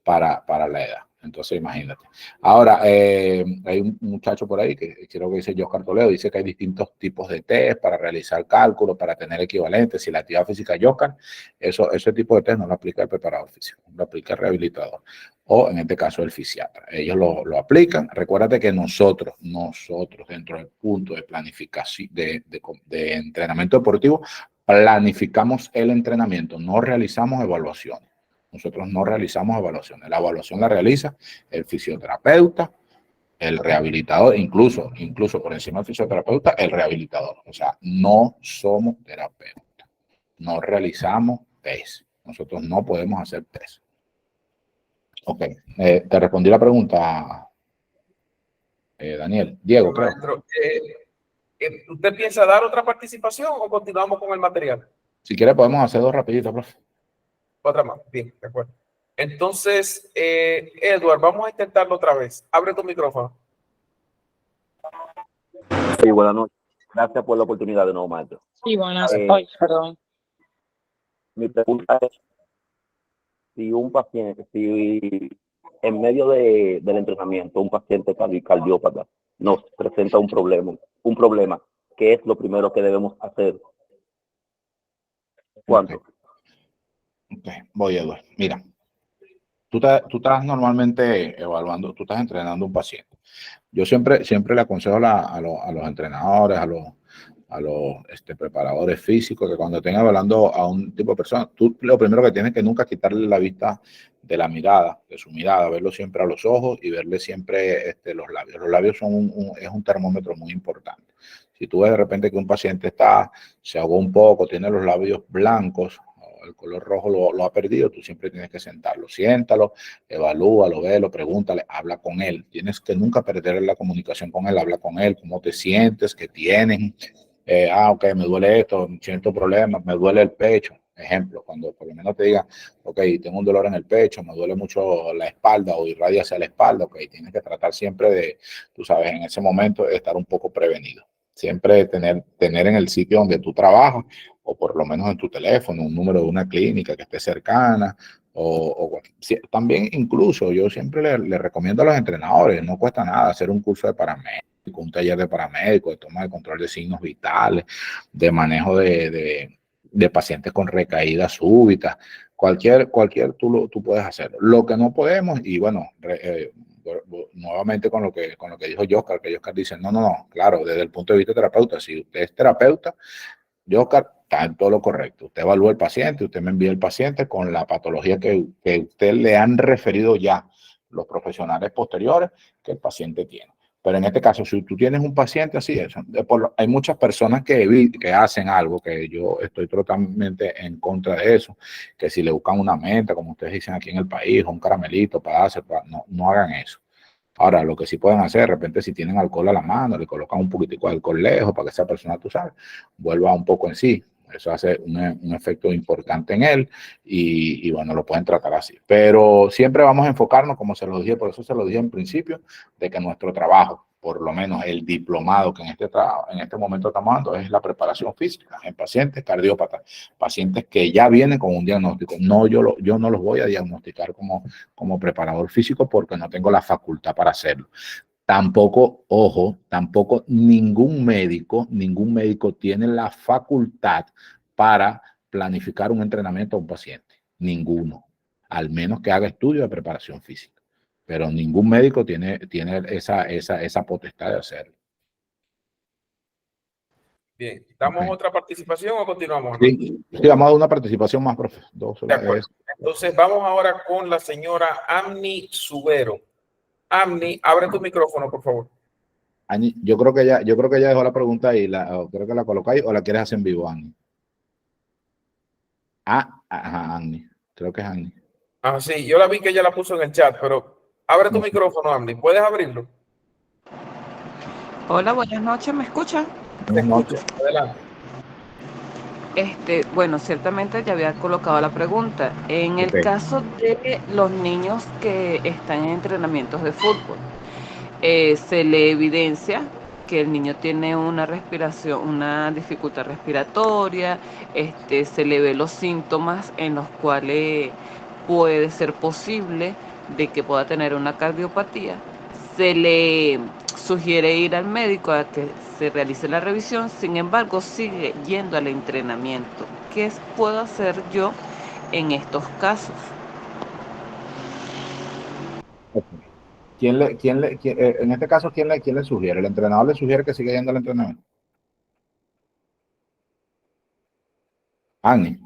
para la edad. Entonces, imagínate. Ahora, hay un muchacho por ahí que creo que dice Oscar Toledo, dice que hay distintos tipos de test para realizar cálculos, para tener equivalentes. Si la actividad física Oscar, ese tipo de test no lo aplica el preparador físico, lo aplica el rehabilitador o en este caso el fisiatra. Ellos lo aplican. Recuérdate que nosotros dentro del punto de planificación de entrenamiento deportivo, planificamos el entrenamiento, no realizamos evaluaciones. Nosotros no realizamos evaluaciones. La evaluación la realiza el fisioterapeuta, el rehabilitador, incluso por encima del fisioterapeuta, el rehabilitador. O sea, no somos terapeutas. No realizamos test. Nosotros no podemos hacer test. Ok. Te respondí la pregunta, Daniel. Diego, creo. Maestro, ¿usted piensa dar otra participación o continuamos con el material? Si quiere podemos hacer 2 rapiditas, profe. Otra más. Bien, de acuerdo. Entonces, Edward, vamos a intentarlo otra vez. Abre tu micrófono. Sí, buenas noches. Gracias por la oportunidad de nuevo, maestro. Sí, buenas. Ay, perdón. Mi pregunta es si un paciente, si en medio del entrenamiento un paciente cardiópata nos presenta un problema, ¿qué es lo primero que debemos hacer? ¿Cuánto? Ok, voy, Eduardo. Mira, tú estás normalmente evaluando, tú estás entrenando a un paciente. Yo siempre le aconsejo a los entrenadores, a los preparadores físicos, que cuando estén evaluando a un tipo de persona, tú lo primero que tienes que nunca quitarle la vista de la mirada, de su mirada, verlo siempre a los ojos y verle siempre los labios. Los labios son es un termómetro muy importante. Si tú ves de repente que un paciente se ahogó un poco, tiene los labios blancos, el color rojo lo ha perdido, tú siempre tienes que sentarlo. Siéntalo, evalúalo, velo, pregúntale, habla con él. Tienes que nunca perder la comunicación con él, habla con él, cómo te sientes, qué tienes. Ok, me duele esto, siento problemas, me duele el pecho. Ejemplo, cuando por lo menos te diga, ok, tengo un dolor en el pecho, me duele mucho la espalda o irradia hacia la espalda, ok, tienes que tratar siempre de, tú sabes, en ese momento estar un poco prevenido. Siempre tener en el sitio donde tú trabajas, o por lo menos en tu teléfono, un número de una clínica que esté cercana, también incluso yo siempre le recomiendo a los entrenadores, no cuesta nada hacer un curso de paramédico, un taller de paramédico, de toma de control de signos vitales, de manejo de pacientes con recaídas súbitas, cualquier tú puedes hacerlo. Lo que no podemos, y bueno, nuevamente con lo que dijo Oscar, que Oscar dice, no, claro, desde el punto de vista terapeuta, si usted es terapeuta, Oscar, está en todo lo correcto. Usted evalúa el paciente, usted me envía el paciente con la patología que usted le han referido ya los profesionales posteriores que el paciente tiene. Pero en este caso, si tú tienes un paciente así, hay muchas personas que hacen algo, que yo estoy totalmente en contra de eso, que si le buscan una menta, como ustedes dicen aquí en el país, un caramelito para hacer, no hagan eso. Ahora, lo que sí pueden hacer, de repente, si tienen alcohol a la mano, le colocan un poquitico de alcohol lejos para que esa persona, tú sabes, vuelva un poco en sí. Eso hace un efecto importante en él y bueno, lo pueden tratar así. Pero siempre vamos a enfocarnos, como se lo dije, por eso se lo dije en principio, de que nuestro trabajo, por lo menos el diplomado que en este momento estamos dando, es la preparación física en pacientes cardiópatas, pacientes que ya vienen con un diagnóstico. No, yo no los voy a diagnosticar como preparador físico porque no tengo la facultad para hacerlo. Tampoco, ojo, tampoco ningún médico tiene la facultad para planificar un entrenamiento a un paciente. Ninguno, al menos que haga estudio de preparación física. Pero ningún médico tiene esa potestad de hacerlo. Bien, ¿damos otra participación o continuamos? Sí, vamos a dar una participación más, profe. De acuerdo. Entonces vamos ahora con la señora Amni Subero. Amni, abre tu micrófono, por favor. Ani, yo creo que ella dejó la pregunta ahí, creo que la colocáis o la quieres hacer en vivo, Annie. Ajá, Annie. Creo que es Annie. Ah, sí, yo la vi que ella la puso en el chat, pero abre tu micrófono, Andy. ¿Puedes abrirlo? Hola, buenas noches, ¿me escuchan? Buenas noches. Adelante. Bueno, ciertamente ya había colocado la pregunta. En el caso de los niños que están en entrenamientos de fútbol, se le evidencia que el niño tiene una respiración, una dificultad respiratoria, se le ve los síntomas en los cuales puede ser posible de que pueda tener una cardiopatía. Se le sugiere ir al médico a que se realice la revisión, sin embargo sigue yendo al entrenamiento. ¿Qué puedo hacer yo en estos casos? En este caso, ¿quién le sugiere? ¿El entrenador le sugiere que siga yendo al entrenamiento? Annie.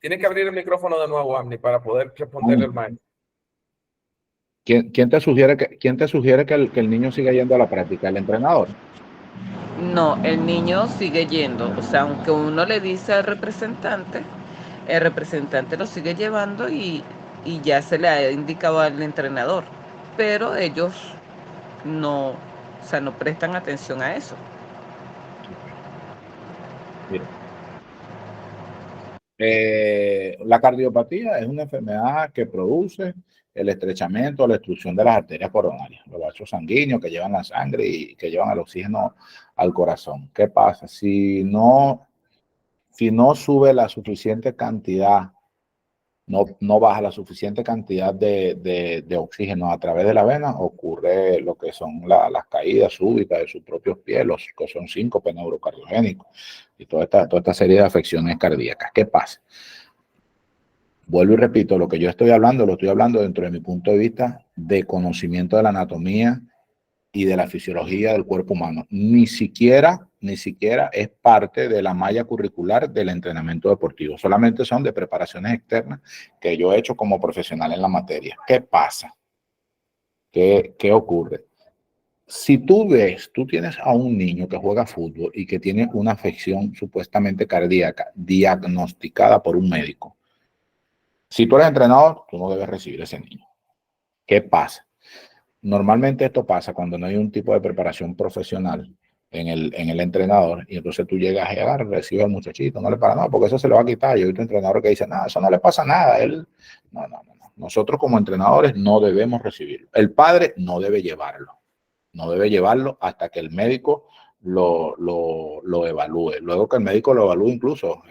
Tiene que abrir el micrófono de nuevo, Amni, para poder responderle al maestro. ¿Quién te sugiere que el niño siga yendo a la práctica? ¿El entrenador? No, el niño sigue yendo. O sea, aunque uno le dice al representante, el representante lo sigue llevando y ya se le ha indicado al entrenador. Pero ellos no, o sea, no prestan atención a eso. La cardiopatía es una enfermedad que produce el estrechamiento o la obstrucción de las arterias coronarias, los vasos sanguíneos que llevan la sangre y que llevan el oxígeno al corazón. ¿Qué pasa? Si no sube la suficiente cantidad, no baja la suficiente cantidad de oxígeno a través de la vena, ocurre lo que son las caídas súbitas de sus propios pies, los que son síncopes neurocardiogénicos y toda esta serie de afecciones cardíacas. ¿Qué pasa? Vuelvo y repito, lo que yo estoy hablando, lo estoy hablando dentro de mi punto de vista de conocimiento de la anatomía y de la fisiología del cuerpo humano. Ni siquiera es parte de la malla curricular del entrenamiento deportivo. Solamente son de preparaciones externas que yo he hecho como profesional en la materia. ¿Qué pasa? ¿Qué ocurre? Si tú tienes a un niño que juega fútbol y que tiene una afección supuestamente cardíaca diagnosticada por un médico, si tú eres entrenador, tú no debes recibir a ese niño. ¿Qué pasa? Normalmente esto pasa cuando no hay un tipo de preparación profesional en el entrenador, y entonces tú llegas a agarrar, recibes al muchachito, no le pasa nada, porque eso se le va a quitar. Yo he visto entrenadores que dicen, nada, eso no le pasa nada. No. Nosotros como entrenadores no debemos recibirlo. El padre no debe llevarlo. No debe llevarlo hasta que el médico lo evalúe. Luego que el médico lo evalúe, incluso,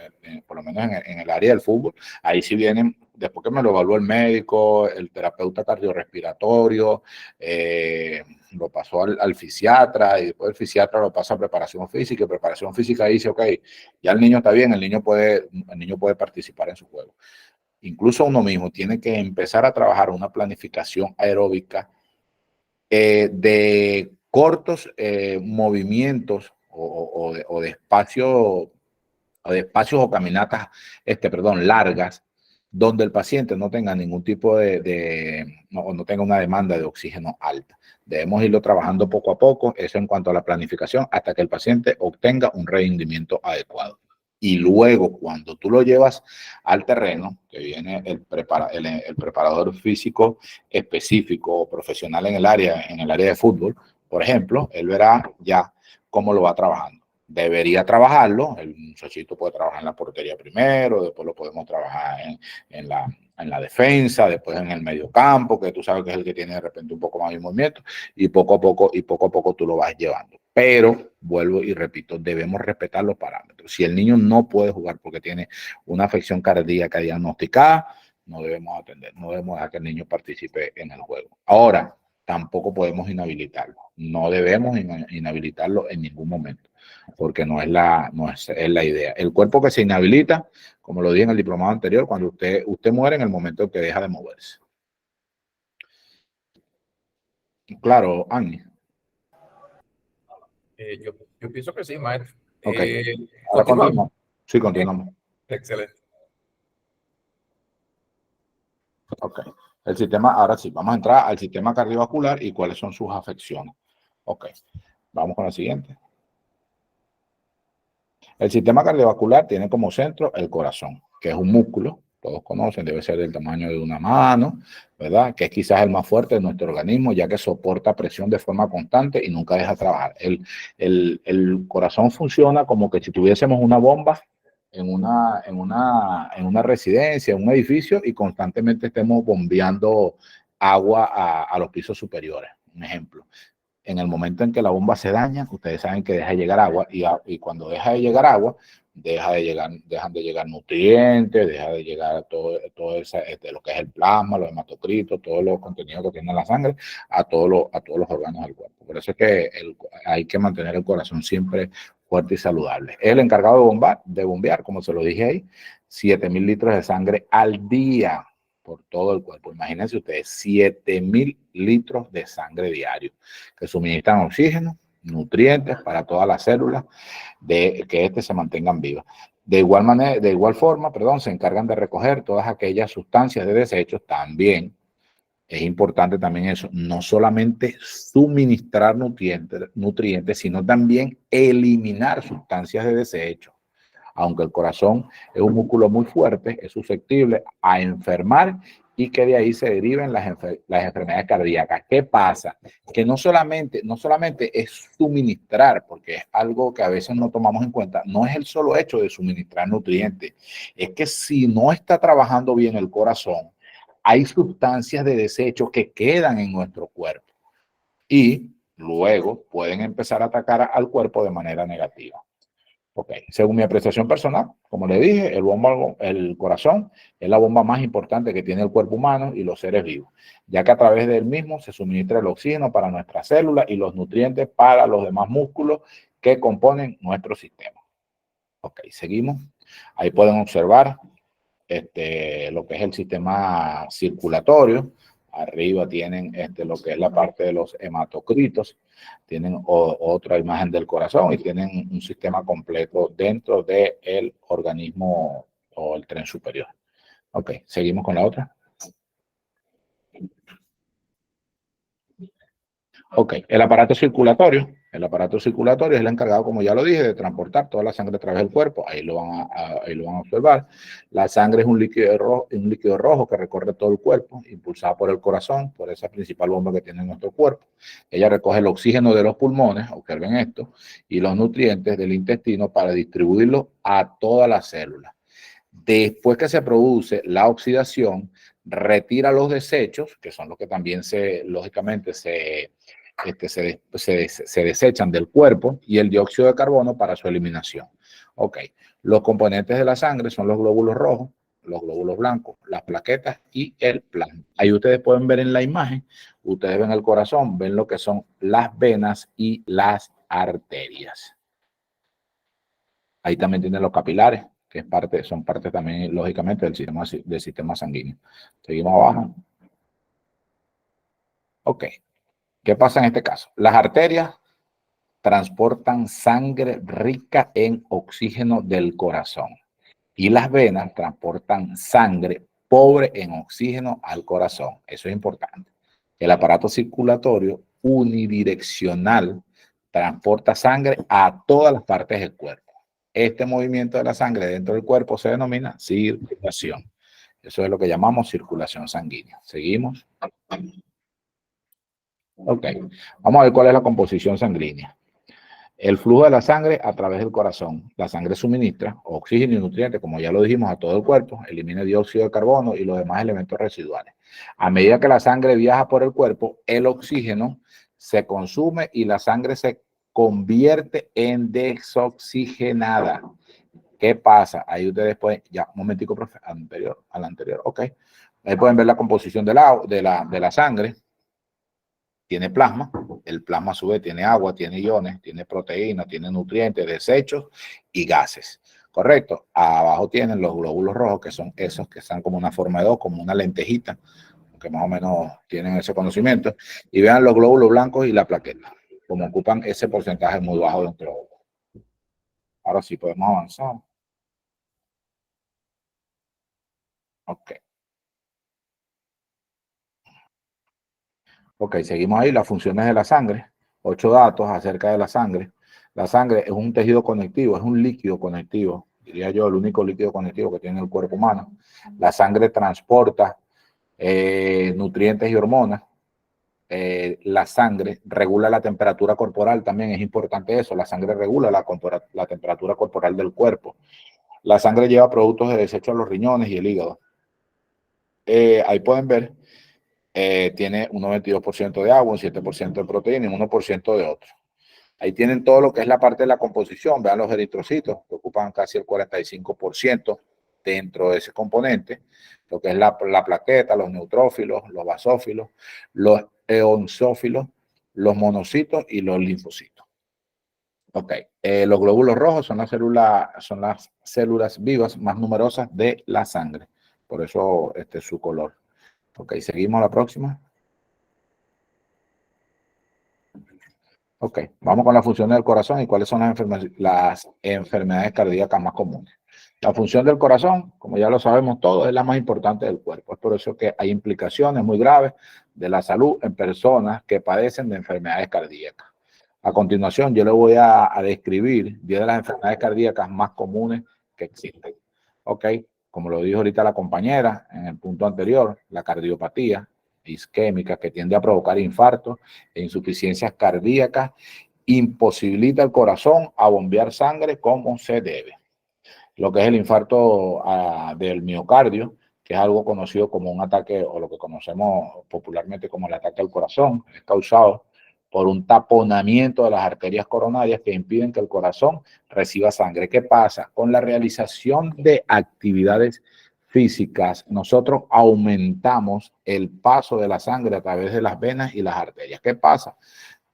por lo menos en el área del fútbol, ahí sí vienen, después que me lo evalúe el médico, el terapeuta cardiorrespiratorio, lo pasó al fisiatra, y después el fisiatra lo pasa a preparación física, y preparación física dice, ok, ya el niño está bien, el niño puede participar en su juego. Incluso uno mismo tiene que empezar a trabajar una planificación aeróbica de cortos movimientos o de espacios o caminatas, largas, donde el paciente no tenga ningún tipo no tenga una demanda de oxígeno alta. Debemos irlo trabajando poco a poco, eso en cuanto a la planificación, hasta que el paciente obtenga un rendimiento adecuado. Y luego, cuando tú lo llevas al terreno, que viene el preparador físico específico o profesional en el área de fútbol, por ejemplo, él verá ya cómo lo va trabajando. Debería trabajarlo, el muchachito puede trabajar en la portería primero, después lo podemos trabajar en la defensa, después en el medio campo, que tú sabes que es el que tiene de repente un poco más de movimiento, y poco a poco tú lo vas llevando. Pero, vuelvo y repito, debemos respetar los parámetros. Si el niño no puede jugar porque tiene una afección cardíaca diagnosticada, no debemos atender, no debemos dejar que el niño participe en el juego. Ahora, tampoco podemos inhabilitarlo. No debemos inhabilitarlo en ningún momento, porque no es la idea. El cuerpo que se inhabilita, como lo dije en el diplomado anterior, cuando usted muere en el momento en que deja de moverse. Claro, Annie. Yo pienso que sí, maestro. Ok. Ahora continuamos. Sí, continuamos. Excelente. Ok. El sistema, ahora sí, vamos a entrar al sistema cardiovascular y cuáles son sus afecciones. Ok. Vamos con la siguiente. El sistema cardiovascular tiene como centro el corazón, que es un músculo, todos conocen, debe ser del tamaño de una mano, ¿verdad? Que es quizás el más fuerte de nuestro organismo, ya que soporta presión de forma constante y nunca deja trabajar. El corazón funciona como que si tuviésemos una bomba en una residencia, en un edificio, y constantemente estemos bombeando agua a los pisos superiores. Un ejemplo. En el momento en que la bomba se daña, ustedes saben que deja de llegar agua, y cuando deja de llegar agua, dejan de llegar nutrientes, deja de llegar todo lo que es el plasma, los hematocritos, todos los contenidos que tiene la sangre, a todos los órganos del cuerpo. Por eso es que hay que mantener el corazón siempre fuerte y saludable. Es el encargado de bombear, como se lo dije ahí, 7.000 litros de sangre al día por todo el cuerpo. Imagínense ustedes, 7.000 litros de sangre diario que suministran oxígeno, nutrientes para todas las células que se mantengan vivas. De igual forma, se encargan de recoger todas aquellas sustancias de desechos. También es importante eso, no solamente suministrar nutrientes, sino también eliminar sustancias de desecho. Aunque el corazón es un músculo muy fuerte, es susceptible a enfermar y que de ahí se deriven las enfermedades cardíacas. ¿Qué pasa? Que no solamente es suministrar, porque es algo que a veces no tomamos en cuenta, no es el solo hecho de suministrar nutrientes, es que si no está trabajando bien el corazón, hay sustancias de desecho que quedan en nuestro cuerpo y luego pueden empezar a atacar al cuerpo de manera negativa. Ok, según mi apreciación personal, como le dije, el corazón es la bomba más importante que tiene el cuerpo humano y los seres vivos, ya que a través del mismo se suministra el oxígeno para nuestras células y los nutrientes para los demás músculos que componen nuestro sistema. Ok, seguimos. Ahí pueden observar lo que es el sistema circulatorio. Arriba tienen lo que es la parte de los hematocritos, tienen otra imagen del corazón y tienen un sistema completo dentro del organismo o el tren superior. Ok, seguimos con la otra. Ok, el aparato circulatorio. El aparato circulatorio es el encargado, como ya lo dije, de transportar toda la sangre a través del cuerpo. Ahí lo van a observar. La sangre es un líquido rojo que recorre todo el cuerpo, impulsada por el corazón, por esa principal bomba que tiene nuestro cuerpo. Ella recoge el oxígeno de los pulmones, observen esto, y los nutrientes del intestino para distribuirlos a todas las células. Después que se produce la oxidación, retira los desechos, que son los que también lógicamente se desechan del cuerpo, y el dióxido de carbono para su eliminación. Ok, los componentes de la sangre son los glóbulos rojos, los glóbulos blancos, las plaquetas y el plasma. Ahí ustedes pueden ver en la imagen, ustedes ven el corazón, ven lo que son las venas y las arterias. Ahí también tienen los capilares, que son parte también, lógicamente, del sistema sanguíneo. Seguimos abajo. Ok. ¿Qué pasa en este caso? Las arterias transportan sangre rica en oxígeno del corazón y las venas transportan sangre pobre en oxígeno al corazón. Eso es importante. El aparato circulatorio unidireccional transporta sangre a todas las partes del cuerpo. Este movimiento de la sangre dentro del cuerpo se denomina circulación. Eso es lo que llamamos circulación sanguínea. Seguimos. Ok, vamos a ver cuál es la composición sanguínea. El flujo de la sangre a través del corazón. La sangre suministra oxígeno y nutrientes, como ya lo dijimos, a todo el cuerpo, elimina dióxido de carbono y los demás elementos residuales. A medida que la sangre viaja por el cuerpo, el oxígeno se consume y la sangre se convierte en desoxigenada. ¿Qué pasa? Ahí ustedes pueden, ya, un momentico, profe, al anterior, ok. Ahí pueden ver la composición de la sangre. Tiene plasma, el plasma a su vez tiene agua, tiene iones, tiene proteínas, tiene nutrientes, desechos y gases. ¿Correcto? Abajo tienen los glóbulos rojos, que son esos que están como una forma de dos, como una lentejita, que más o menos tienen ese conocimiento. Y vean los glóbulos blancos y la plaqueta, como ocupan ese porcentaje muy bajo dentro. Ahora sí podemos avanzar. Ok. Ok, seguimos ahí, las funciones de la sangre. 8 datos acerca de la sangre. La sangre es un tejido conectivo, es un líquido conectivo, diría yo, el único líquido conectivo que tiene el cuerpo humano. La sangre transporta nutrientes y hormonas. La sangre regula la temperatura corporal, también es importante eso. La sangre regula la temperatura corporal del cuerpo. La sangre lleva productos de desecho a los riñones y el hígado. Ahí pueden ver. Tiene un 92% de agua, un 7% de proteína y un 1% de otro. Ahí tienen todo lo que es la parte de la composición. Vean los eritrocitos, que ocupan casi el 45% dentro de ese componente. Lo que es la plaqueta, los neutrófilos, los basófilos, los eosófilos, los monocitos y los linfocitos. Ok, los glóbulos rojos son las células vivas más numerosas de la sangre. Por eso su color. Ok, seguimos a la próxima. Ok, vamos con la función del corazón y cuáles son las enfermedades cardíacas más comunes. La función del corazón, como ya lo sabemos todos, es la más importante del cuerpo. Es por eso que hay implicaciones muy graves de la salud en personas que padecen de enfermedades cardíacas. A continuación, yo le voy a describir 10 de las enfermedades cardíacas más comunes que existen. Ok, como lo dijo ahorita la compañera en el punto anterior, la cardiopatía isquémica que tiende a provocar infartos e insuficiencias cardíacas, imposibilita al corazón a bombear sangre como se debe. Lo que es el infarto del miocardio, que es algo conocido como un ataque, o lo que conocemos popularmente como el ataque al corazón, es causado por un taponamiento de las arterias coronarias que impiden que el corazón reciba sangre. ¿Qué pasa? Con la realización de actividades físicas, nosotros aumentamos el paso de la sangre a través de las venas y las arterias. ¿Qué pasa?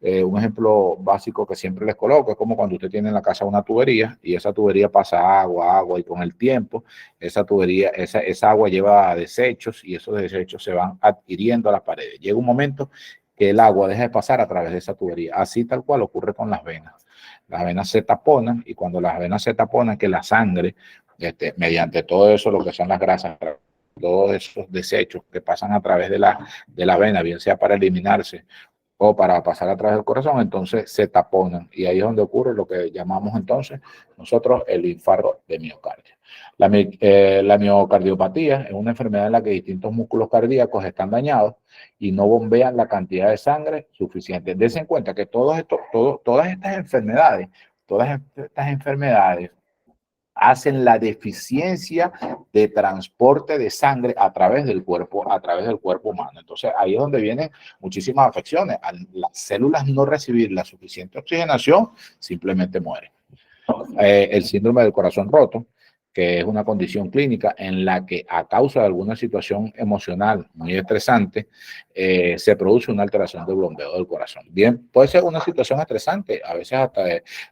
Un ejemplo básico que siempre les coloco es como cuando usted tiene en la casa una tubería y esa tubería pasa agua y con el tiempo esa tubería, esa agua lleva desechos y esos desechos se van adhiriendo a las paredes. Llega un momento que el agua deja de pasar a través de esa tubería. Así tal cual ocurre con las venas. Las venas se taponan y cuando las venas se taponan, que la sangre, mediante todo eso, lo que son las grasas, todos esos desechos que pasan a través de la vena, bien sea para eliminarse o para pasar a través del corazón, entonces se taponan y ahí es donde ocurre lo que llamamos entonces nosotros el infarto de miocardio. La miocardiopatía es una enfermedad en la que distintos músculos cardíacos están dañados y no bombean la cantidad de sangre suficiente. Dense en cuenta que todas estas enfermedades hacen la deficiencia de transporte de sangre a través del cuerpo humano. Entonces, ahí es donde vienen muchísimas afecciones. Al las células no recibir la suficiente oxigenación, simplemente mueren. El síndrome del corazón roto, que es una condición clínica en la que a causa de alguna situación emocional muy estresante, se produce una alteración del bombeo del corazón. Bien, puede ser una situación estresante, a veces hasta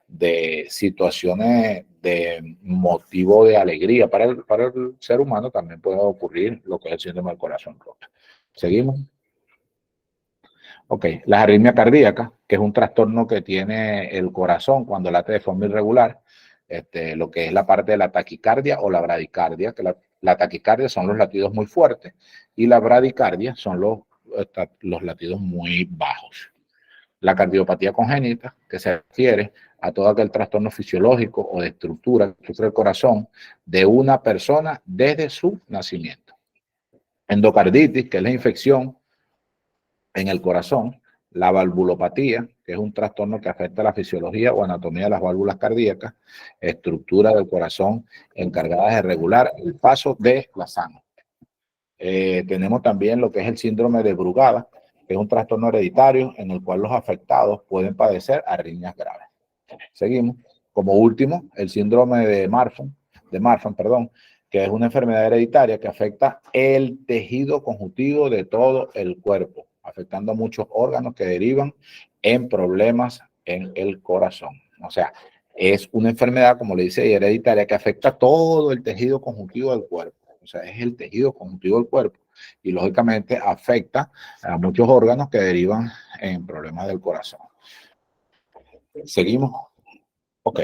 de situaciones de motivo de alegría. Para el ser humano también puede ocurrir lo que es el síndrome del corazón roto. ¿Seguimos? Ok, la arritmia cardíaca, que es un trastorno que tiene el corazón cuando late de forma irregular, lo que es la parte de la taquicardia o la bradicardia, que la taquicardia son los latidos muy fuertes y la bradicardia son los latidos muy bajos. La cardiopatía congénita, que se refiere a todo aquel trastorno fisiológico o de estructura que sufre el corazón de una persona desde su nacimiento. Endocarditis, que es la infección en el corazón, la valvulopatía, que es un trastorno que afecta la fisiología o anatomía de las válvulas cardíacas, estructura del corazón encargadas de regular el paso de la sangre. Tenemos también lo que es el síndrome de Brugada, que es un trastorno hereditario en el cual los afectados pueden padecer arritmias graves. Seguimos. Como último, el síndrome de Marfan, que es una enfermedad hereditaria que afecta el tejido conjuntivo de todo el cuerpo, afectando a muchos órganos que derivan en problemas en el corazón. O sea, es una enfermedad, como le dice, hereditaria que afecta todo el tejido conjuntivo del cuerpo. O sea, es el tejido conjuntivo del cuerpo y lógicamente afecta a muchos órganos que derivan en problemas del corazón. Seguimos. Ok.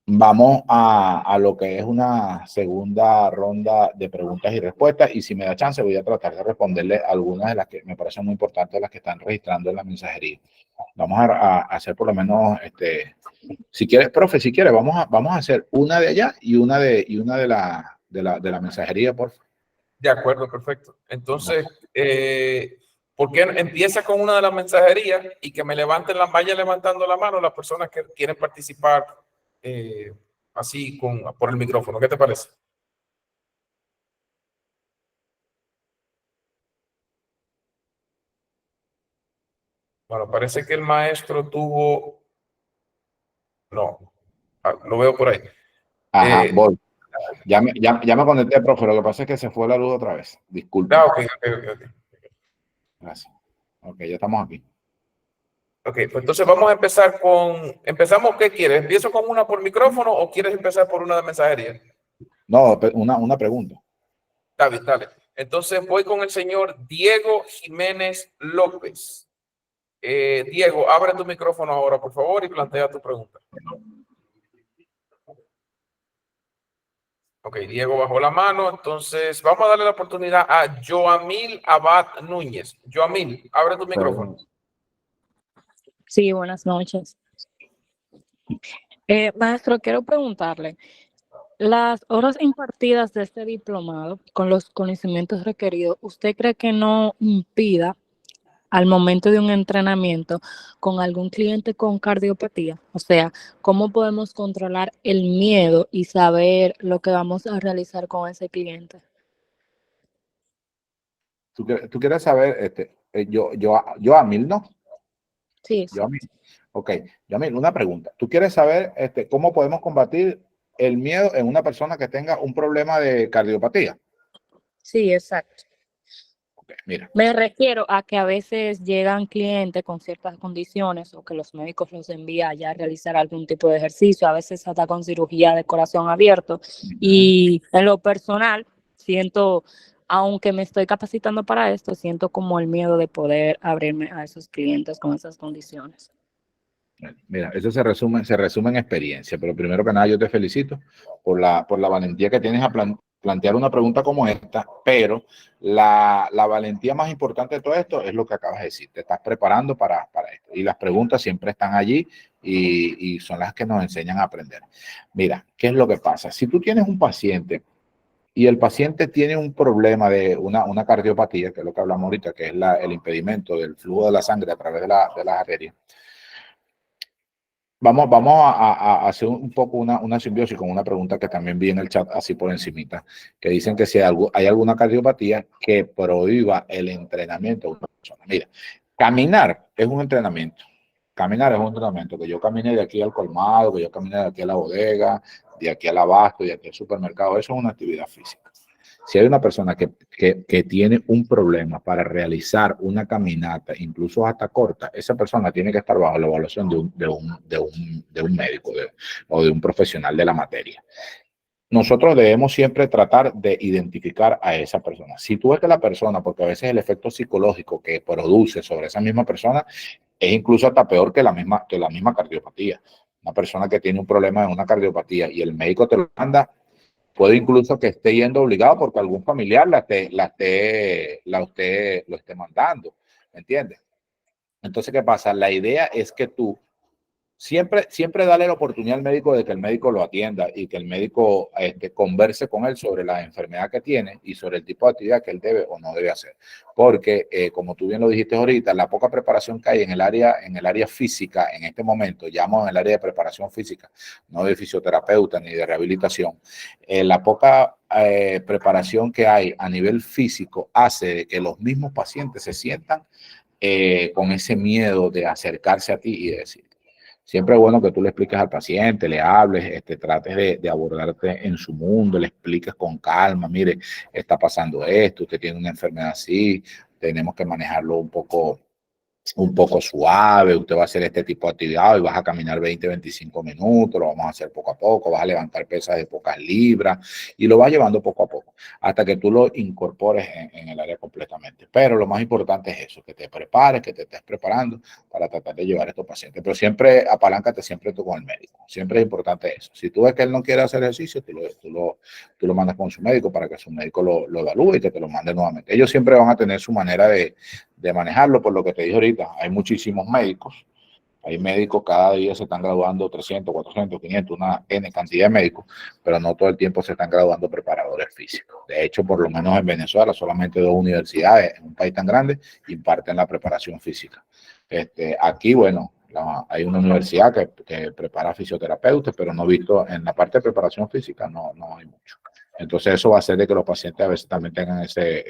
Vamos a lo que es una segunda ronda de preguntas y respuestas y si me da chance voy a tratar de responderle algunas de las que me parecen muy importantes, las que están registrando en la mensajería. Vamos a hacer por lo menos, si quieres, profe, si quieres, vamos a hacer una de allá y una de la mensajería, por favor. De acuerdo, perfecto. Entonces, ¿por qué empieza con una de las mensajerías y que me levanten vayan levantando la mano las personas que quieren participar así por el micrófono? ¿Qué te parece? Bueno, parece que el maestro tuvo... No, lo veo por ahí. Ajá, voy. Ya me conecté, profe. Lo que pasa es que se fue la luz otra vez. Disculpe. Ok. Gracias. Ok, ya estamos aquí. Ok, pues entonces vamos a empezar ¿Empezamos qué quieres? ¿Empiezo con una por micrófono o quieres empezar por una de mensajería? No, una pregunta. Está bien, dale. Entonces voy con el señor Diego Jiménez López. Diego, abre tu micrófono ahora, por favor, y plantea tu pregunta. Ok, Diego bajó la mano, entonces vamos a darle la oportunidad a Joamil Abad Núñez. Joamil, abre tu micrófono. Sí, buenas noches. Maestro, quiero preguntarle, Las horas impartidas de este diplomado con los conocimientos requeridos, ¿usted cree que no impida al momento de un entrenamiento con algún cliente con cardiopatía? O sea, ¿cómo podemos controlar el miedo y saber lo que vamos a realizar con ese cliente? ¿Tú quieres saber, yo a mil, ¿no? Sí, sí. Yo a mil. Ok, yo a mil, una pregunta. ¿Tú quieres saber cómo podemos combatir el miedo en una persona que tenga un problema de cardiopatía? Sí, exacto. Okay, mira. Me refiero a que a veces llegan clientes con ciertas condiciones o que los médicos los envían ya a realizar algún tipo de ejercicio, a veces hasta con cirugía de corazón abierto. Y en lo personal, siento, aunque me estoy capacitando para esto, siento como el miedo de poder abrirme a esos clientes con esas condiciones. Mira, eso se resume en experiencia, pero primero que nada yo te felicito por la valentía que tienes a plantear una pregunta como esta, pero la valentía más importante de todo esto es lo que acabas de decir, te estás preparando para esto y las preguntas siempre están allí y son las que nos enseñan a aprender. Mira, ¿qué es lo que pasa? Si tú tienes un paciente y el paciente tiene un problema de una cardiopatía, que es lo que hablamos ahorita, que es el impedimento del flujo de la sangre a través de las arterias, Vamos a hacer un poco una simbiosis con una pregunta que también vi en el chat así por encimita, que dicen que si hay alguna cardiopatía que prohíba el entrenamiento de una persona. Mira, caminar es un entrenamiento. Caminar es un entrenamiento. Que yo camine de aquí al colmado, que yo camine de aquí a la bodega, de aquí al abasto, de aquí al supermercado. Eso es una actividad física. Si hay una persona que tiene un problema para realizar una caminata, incluso hasta corta, esa persona tiene que estar bajo la evaluación de un médico o de un profesional de la materia. Nosotros debemos siempre tratar de identificar a esa persona. Si tú ves que la persona, porque a veces el efecto psicológico que produce sobre esa misma persona es incluso hasta peor que la misma cardiopatía. Una persona que tiene un problema en una cardiopatía y el médico te lo manda, puede incluso que esté yendo obligado porque algún familiar lo esté mandando, ¿me entiendes? Entonces, ¿qué pasa? La idea es que tú siempre dale la oportunidad al médico de que el médico lo atienda y que el médico converse con él sobre la enfermedad que tiene y sobre el tipo de actividad que él debe o no debe hacer. Porque, como tú bien lo dijiste ahorita, la poca preparación que hay en el área física en este momento, llamamos en el área de preparación física, no de fisioterapeuta ni de rehabilitación, la poca preparación que hay a nivel físico hace de que los mismos pacientes se sientan con ese miedo de acercarse a ti y de decir. Siempre es bueno que tú le expliques al paciente, le hables, trates de abordarte en su mundo, le expliques con calma, mire, está pasando esto, usted tiene una enfermedad así, tenemos que manejarlo un poco suave, usted va a hacer este tipo de actividad y vas a caminar 20-25 minutos, lo vamos a hacer poco a poco, vas a levantar pesas de pocas libras y lo vas llevando poco a poco hasta que tú lo incorpores en el área completamente. Pero lo más importante es eso, que te prepares, que te estés preparando para tratar de llevar a estos pacientes. Pero siempre apaláncate siempre tú con el médico, siempre es importante eso. Si tú ves que él no quiere hacer ejercicio, tú lo mandas con su médico para que su médico lo evalúe y que te lo mande nuevamente. Ellos siempre van a tener su manera de manejarlo, por lo que te dije ahorita, hay muchísimos médicos, hay médicos, cada día se están graduando 300, 400, 500, una N cantidad de médicos, pero no todo el tiempo se están graduando preparadores físicos. De hecho, por lo menos en Venezuela, solamente 2 universidades en un país tan grande imparten la preparación física. Aquí, bueno, hay una universidad que prepara fisioterapeutas, pero no he visto en la parte de preparación física, no hay mucho. Entonces eso va a hacer de que los pacientes a veces también tengan ese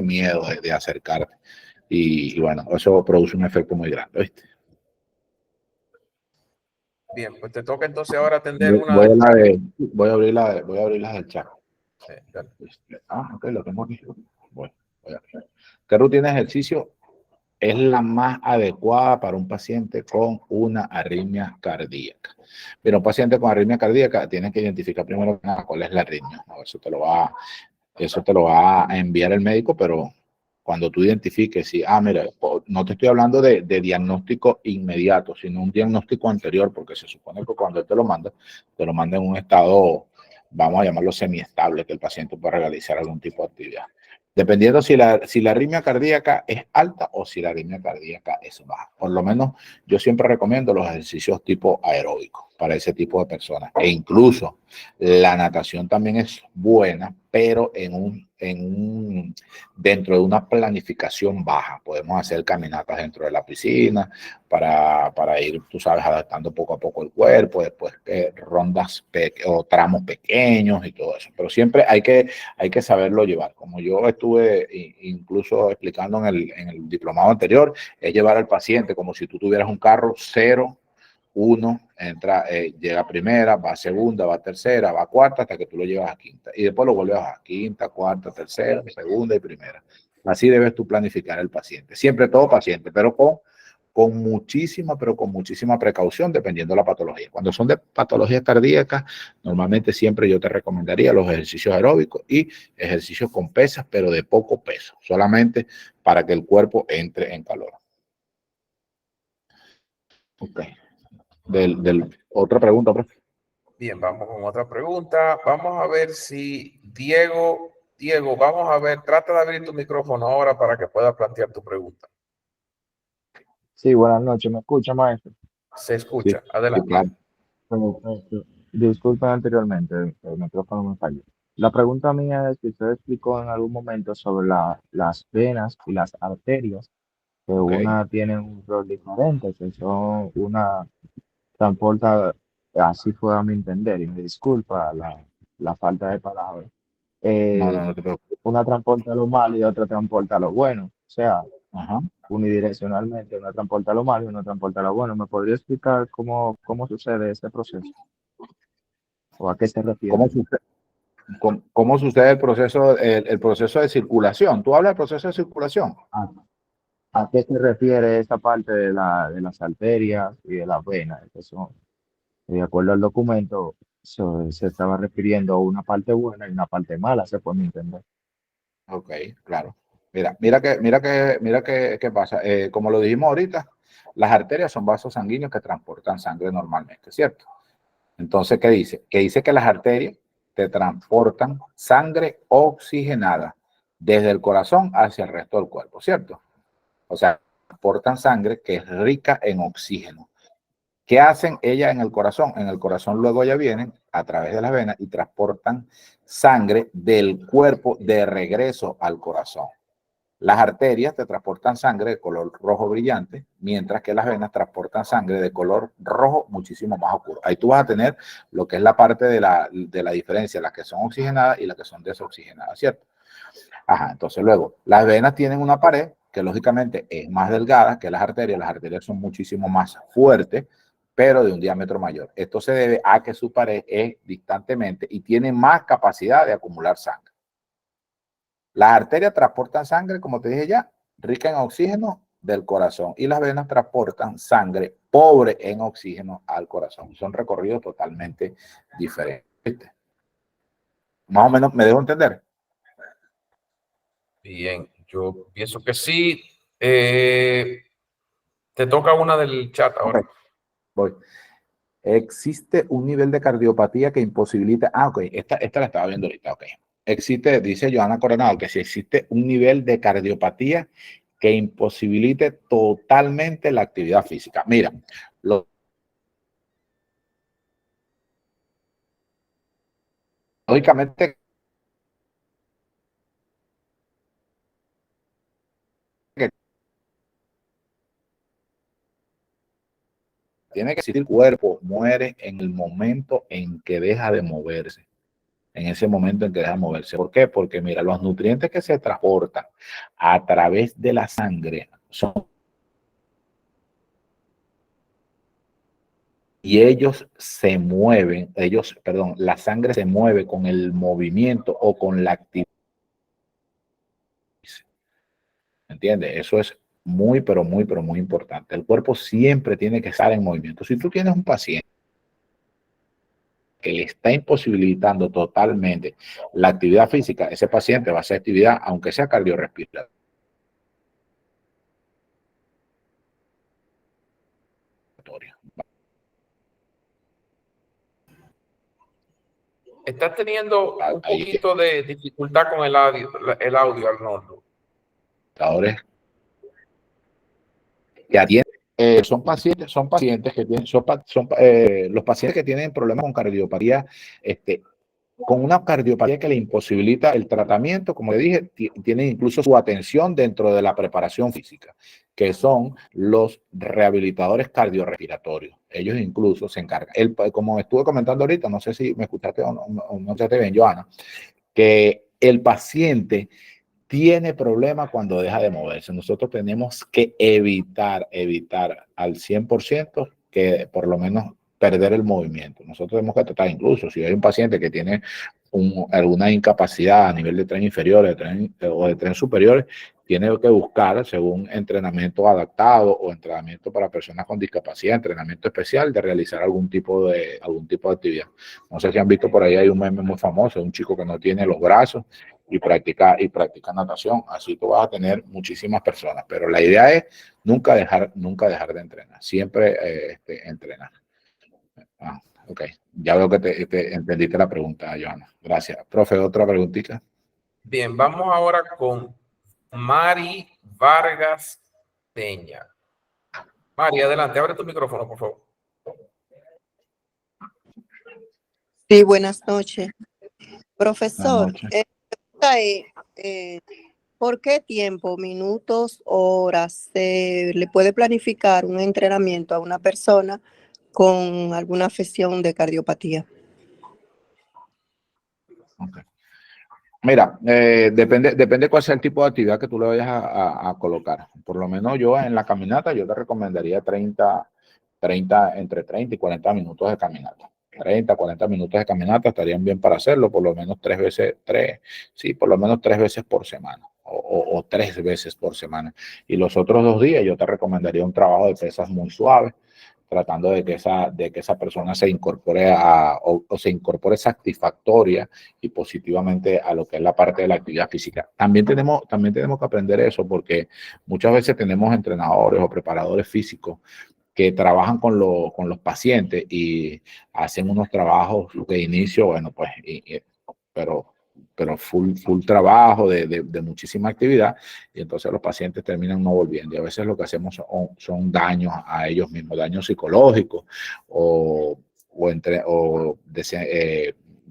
miedo de acercarte. Y bueno, eso produce un efecto muy grande, ¿viste? Bien, pues te toca entonces ahora atender voy a abrir las del chat. Sí, dale. Ok, lo tengo aquí. Bueno, ¿qué rutina de ejercicio es la más adecuada para un paciente con una arritmia cardíaca? Pero un paciente con arritmia cardíaca tiene que identificar primero cuál es la arritmia, ¿no? Eso te lo va a enviar el médico, pero cuando tú identifiques, si, mira, no te estoy hablando de diagnóstico inmediato, sino un diagnóstico anterior, porque se supone que cuando él te lo manda en un estado, vamos a llamarlo semiestable, que el paciente pueda realizar algún tipo de actividad. Dependiendo si la arritmia cardíaca es alta o si la arritmia cardíaca es baja. Por lo menos yo siempre recomiendo los ejercicios tipo aeróbicos para ese tipo de personas. E incluso la natación también es buena, pero dentro de una planificación baja. Podemos hacer caminatas dentro de la piscina para ir, tú sabes, adaptando poco a poco el cuerpo, después rondas o tramos pequeños y todo eso. Pero siempre hay que saberlo llevar. Como yo estuve incluso explicando en el diplomado anterior, es llevar al paciente como si tú tuvieras un carro 0, 1, llega a primera, va a segunda, va a tercera, va a cuarta, hasta que tú lo llevas a quinta. Y después lo vuelves a quinta, cuarta, tercera, segunda y primera. Así debes tú planificar al paciente. Siempre todo paciente, pero pero con muchísima precaución, dependiendo de la patología. Cuando son de patologías cardíacas, normalmente siempre yo te recomendaría los ejercicios aeróbicos y ejercicios con pesas, pero de poco peso, solamente para que el cuerpo entre en calor. Ok. Otra pregunta, profe. Bien, vamos con otra pregunta. Vamos a ver si Diego, vamos a ver, trata de abrir tu micrófono ahora para que puedas plantear tu pregunta. Sí, buenas noches. ¿Me escucha, maestro? Se escucha. Sí, Adelante. claro. Perfecto. Disculpen anteriormente, el micrófono me falló. La pregunta mía es que usted explicó en algún momento sobre las venas y las arterias, que Okay. una tiene un rol diferente, que son una transporta, así fue a mi entender, y me disculpa la falta de palabras. No te preocupes. Una transporta lo malo y otra transporta lo bueno. O sea, Ajá. unidireccionalmente, una transporta lo malo y una transporta lo bueno. ¿Me podría explicar cómo sucede este proceso? ¿O a qué se refiere? ¿Cómo sucede el proceso de circulación? ¿Tú hablas del proceso de circulación? ¿A, a qué se refiere esta parte de las arterias y de las venas? Que son, de acuerdo al documento, se estaba refiriendo a una parte buena y una parte mala, se puede entender. Ok, claro. Mira qué pasa. Como lo dijimos ahorita, las arterias son vasos sanguíneos que transportan sangre normalmente, ¿cierto? Entonces, ¿qué dice? Que dice que las arterias te transportan sangre oxigenada desde el corazón hacia el resto del cuerpo, ¿cierto? O sea, transportan sangre que es rica en oxígeno. ¿Qué hacen ellas en el corazón? En el corazón luego ya vienen a través de las venas y transportan sangre del cuerpo de regreso al corazón. Las arterias te transportan sangre de color rojo brillante, mientras que las venas transportan sangre de color rojo muchísimo más oscuro. Ahí tú vas a tener lo que es la parte de la diferencia, las que son oxigenadas y las que son desoxigenadas, ¿cierto? Ajá, entonces luego, las venas tienen una pared que lógicamente es más delgada que las arterias son muchísimo más fuertes, pero de un diámetro mayor. Esto se debe a que su pared es distantemente y tiene más capacidad de acumular sangre. Las arterias transportan sangre, como te dije ya, rica en oxígeno del corazón y las venas transportan sangre pobre en oxígeno al corazón. Son recorridos totalmente diferentes. Más o menos, ¿me dejo entender? Bien, yo pienso que sí. Te toca una del chat ahora. Okay, voy. Existe un nivel de cardiopatía que imposibilita. Ok, esta la estaba viendo ahorita. Ok. Dice Joana Coronado, que si existe un nivel de cardiopatía que imposibilite totalmente la actividad física. Mira, lógicamente que tiene que existir, el cuerpo muere en el momento en que deja de moverse. En ese momento en que deja de moverse. ¿Por qué? Porque mira, los nutrientes que se transportan a través de la sangre son, y la sangre se mueve con el movimiento o con la actividad. ¿Entiendes? Eso es muy, pero muy importante. El cuerpo siempre tiene que estar en movimiento. Si tú tienes un paciente que le está imposibilitando totalmente la actividad física, ese paciente va a hacer actividad, aunque sea cardiorrespiratoria. Estás teniendo un Ahí, poquito de dificultad con el audio, Arnoldo. ahora que atienden, son pacientes que tienen, los pacientes que tienen problemas con cardiopatía, con una cardiopatía que le imposibilita el tratamiento, como le dije, tienen incluso su atención dentro de la preparación física, que son los rehabilitadores cardiorrespiratorios. Ellos incluso se encargan, como estuve comentando ahorita, no sé si me escuchaste o no te ven, Joana, que el paciente tiene problemas cuando deja de moverse. Nosotros tenemos que evitar al 100% que por lo menos perder el movimiento. Nosotros tenemos que tratar, incluso si hay un paciente que tiene alguna incapacidad a nivel de tren inferior o de tren superior, tiene que buscar, según entrenamiento adaptado o entrenamiento para personas con discapacidad, entrenamiento especial, de realizar algún tipo de actividad. No sé si han visto por ahí, hay un meme muy famoso, un chico que no tiene los brazos y practica natación. Así tú vas a tener muchísimas personas, pero la idea es nunca dejar de entrenar, siempre entrenar. Ok, ya veo que te entendiste la pregunta, Joana. Gracias. Profe, ¿otra preguntita? Bien, vamos ahora con Mari Vargas Peña. Mari, adelante, abre tu micrófono, por favor. Sí, buenas noches. Profesor, Buenas noches. ¿Por qué tiempo, minutos, horas se le puede planificar un entrenamiento a una persona con alguna afección de cardiopatía? Okay. Mira, depende cuál sea el tipo de actividad que tú le vayas a colocar. Por lo menos yo en la caminata, yo te recomendaría entre 30 y 40 minutos de caminata. 30, 40 minutos de caminata estarían bien para hacerlo, por lo menos por lo menos 3 veces por semana o 3 veces por semana. Y los otros 2 días yo te recomendaría un trabajo de pesas muy suave, tratando de que esa persona se incorpore o se incorpore satisfactoria y positivamente a lo que es la parte de la actividad física. También tenemos que aprender eso, porque muchas veces tenemos entrenadores o preparadores físicos que trabajan con los pacientes y hacen unos trabajos de inicio, bueno, pues, pero full trabajo de muchísima actividad, y entonces los pacientes terminan no volviendo. Y a veces lo que hacemos son daños a ellos mismos, daños psicológicos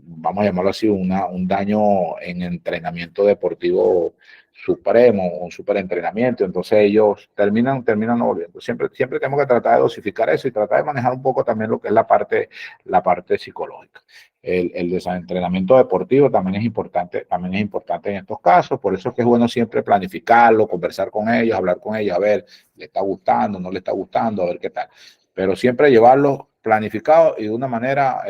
vamos a llamarlo así, un daño en entrenamiento deportivo supremo, un superentrenamiento. Entonces ellos terminan no volviendo. Siempre tenemos que tratar de dosificar eso y tratar de manejar un poco también lo que es la parte psicológica. El desentrenamiento deportivo también es importante en estos casos. Por eso es que es bueno siempre planificarlo, conversar con ellos, hablar con ellos, a ver, le está gustando, no le está gustando, a ver qué tal. Pero siempre llevarlo planificado y de una manera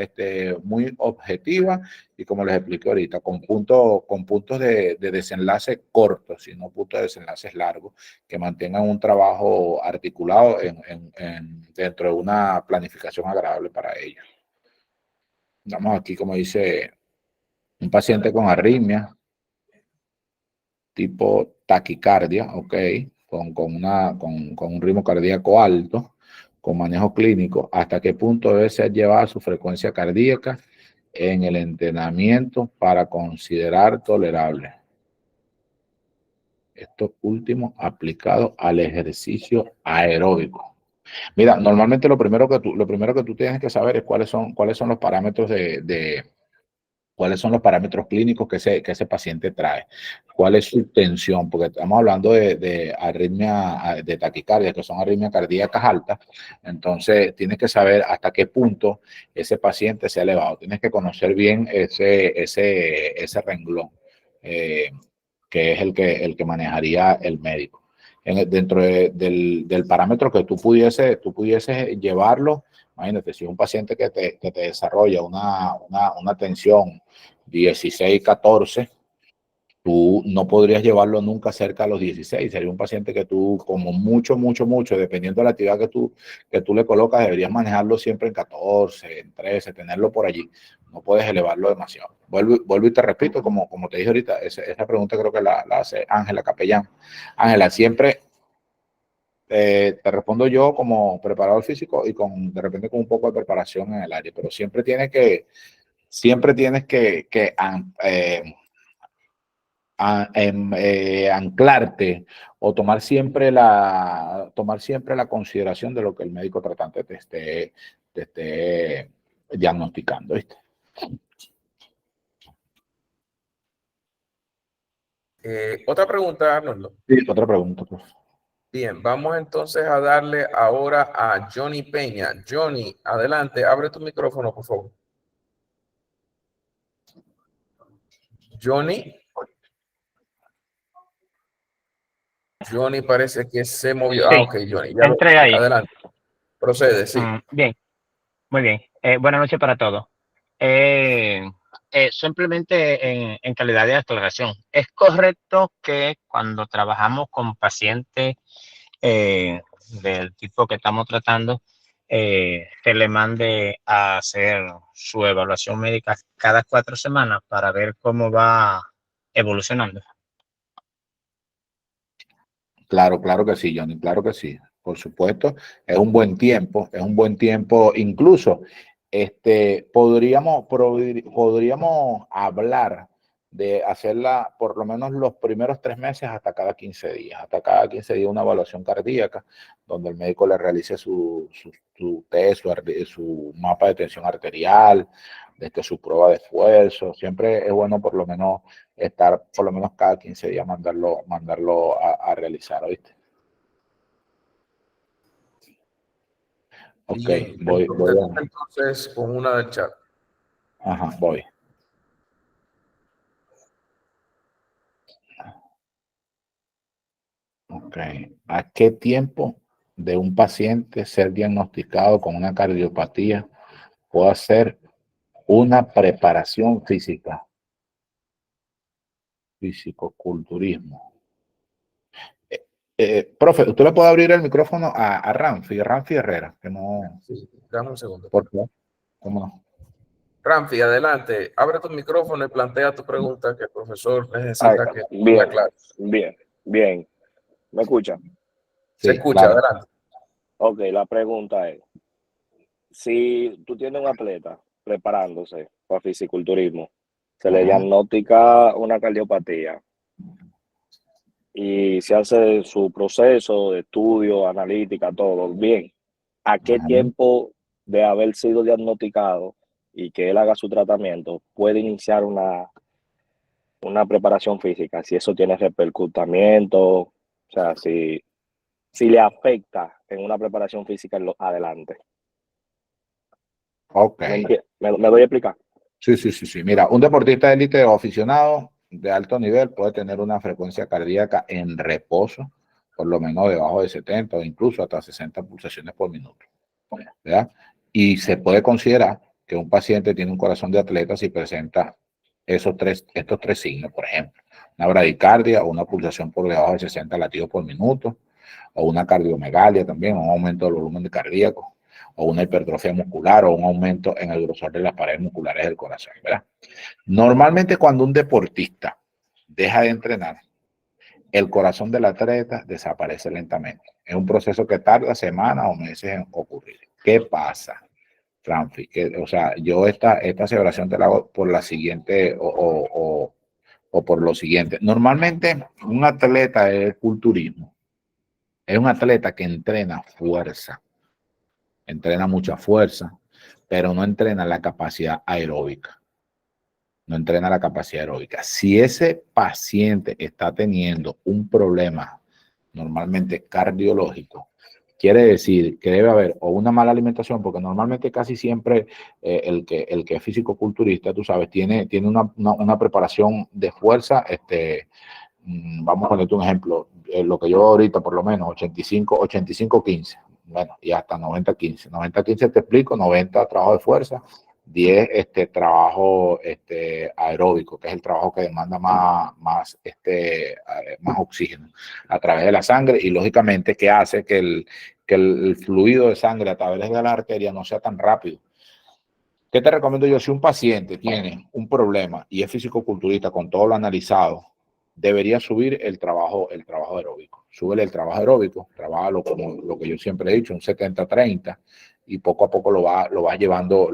muy objetiva, y como les expliqué ahorita, con puntos de desenlace cortos y no puntos de desenlaces largos, que mantengan un trabajo articulado dentro de una planificación agradable para ellos. Vamos aquí, como dice, un paciente con arritmia, tipo taquicardia, ok, con un ritmo cardíaco alto, con manejo clínico. ¿Hasta qué punto debe ser llevada su frecuencia cardíaca en el entrenamiento para considerar tolerable? Esto último aplicado al ejercicio aeróbico. Mira, normalmente lo primero que tú tienes que saber es cuáles son los parámetros cuáles son los parámetros clínicos que ese paciente trae, cuál es su tensión, porque estamos hablando de arritmia, de taquicardia, que son arritmias cardíacas altas. Entonces tienes que saber hasta qué punto ese paciente se ha elevado. Tienes que conocer bien ese renglón, que es el que manejaría el médico. Dentro del parámetro que tú pudieses llevarlo. Imagínate, si es un paciente que te desarrolla una tensión 16, 14, tú no podrías llevarlo nunca cerca a los 16. Sería un paciente que tú, como mucho, dependiendo de la actividad que tú le colocas, deberías manejarlo siempre en 14, en 13, tenerlo por allí. No puedes elevarlo demasiado. Vuelvo y te repito, como te dije ahorita, esa pregunta creo que la hace Ángela Capellán. Ángela, siempre te respondo yo como preparador físico y de repente con un poco de preparación en el área, pero siempre siempre tienes que anclarte o tomar siempre la consideración de lo que el médico tratante te esté diagnosticando, ¿viste? Otra pregunta, Arnoldo. Sí, otra pregunta, por favor. Bien, vamos entonces a darle ahora a Johnny Peña. Johnny, adelante, abre tu micrófono, por favor. Johnny. Johnny parece que se movió. Sí, Ah, ok, Johnny. Ya entré ahí. Adelante. Procede, sí. Bien, muy bien. Buenas noches para todos. Simplemente en calidad de aclaración, ¿es correcto que cuando trabajamos con pacientes del tipo que estamos tratando, se le mande a hacer su evaluación médica cada 4 semanas para ver cómo va evolucionando? Claro, claro que sí, Johnny, claro que sí. Por supuesto, es un buen tiempo, incluso podríamos hablar de hacerla por lo menos los primeros 3 meses hasta cada 15 días, una evaluación cardíaca, donde el médico le realice su test, su mapa de tensión arterial, su prueba de esfuerzo. Siempre es bueno por lo menos estar por lo menos cada 15 días mandarlo a realizar, ¿oíste? Ok, Bien, voy entonces con una del chat. Ajá, voy. Ok. ¿A qué tiempo de un paciente ser diagnosticado con una cardiopatía puede hacer una preparación física? Fisicoculturismo. Profe, ¿usted le puede abrir el micrófono a Ramfi Herrera? Que no... Sí, dame un segundo. ¿Por qué? ¿Cómo no? Ramfi, adelante. Abre tu micrófono y plantea tu pregunta que el profesor necesita que bien, aclares. bien. ¿Me escucha? Se Sí, escucha, claro. adelante. Ok, la pregunta es, si tú tienes un atleta preparándose para fisiculturismo, se le diagnostica una cardiopatía y se hace su proceso de estudio, analítica, todo bien, ¿a qué tiempo de haber sido diagnosticado y que él haga su tratamiento puede iniciar una preparación física? Si eso tiene repercutimiento, o sea, si le afecta en una preparación física adelante. Ok. ¿Me doy a explicar? Sí. Mira, un deportista de élite o aficionado de alto nivel puede tener una frecuencia cardíaca en reposo, por lo menos debajo de 70 o incluso hasta 60 pulsaciones por minuto, ¿verdad? Y se puede considerar que un paciente tiene un corazón de atleta si presenta estos tres signos, por ejemplo, una bradicardia o una pulsación por debajo de 60 latidos por minuto, o una cardiomegalia también, un aumento del volumen cardíaco, o una hipertrofia muscular o un aumento en el grosor de las paredes musculares del corazón, ¿verdad? Normalmente cuando un deportista deja de entrenar, el corazón del atleta desaparece lentamente. Es un proceso que tarda semanas o meses en ocurrir. ¿Qué pasa, Franfi? O sea, yo esta aseveración te la hago por la siguiente o por lo siguiente. Normalmente un atleta de culturismo es un atleta que entrena fuerza, entrena mucha fuerza, pero no entrena la capacidad aeróbica. No entrena la capacidad aeróbica. Si ese paciente está teniendo un problema normalmente cardiológico, quiere decir que debe haber o una mala alimentación, porque normalmente casi siempre el que es fisicoculturista, tú sabes, tiene una preparación de fuerza, vamos a ponerte un ejemplo, lo que yo ahorita por lo menos 85-15, bueno, y hasta 90-15. 90-15 te explico, 90 trabajo de fuerza, 10 trabajo aeróbico, que es el trabajo que demanda más oxígeno a través de la sangre y lógicamente que hace que el fluido de sangre a través de la arteria no sea tan rápido. ¿Qué te recomiendo yo? Si un paciente tiene un problema y es fisicoculturista con todo lo analizado, debería subir el trabajo aeróbico. Súbele el trabajo aeróbico, trabájalo como lo que yo siempre he dicho, un 70-30, y poco a poco lo va llevando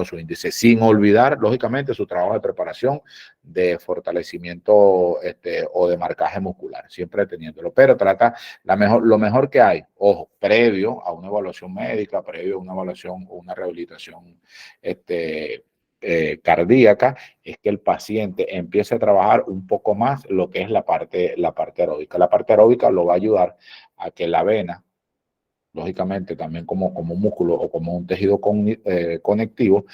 a su índice, sin olvidar, lógicamente, su trabajo de preparación, de fortalecimiento o de marcaje muscular, siempre teniéndolo, pero trata lo mejor que hay, ojo, previo a una evaluación médica, previo a una evaluación o una rehabilitación cardíaca, es que el paciente empiece a trabajar un poco más lo que es la parte aeróbica. La parte aeróbica lo va a ayudar a que la vena, lógicamente también como un músculo o como un tejido conectivo,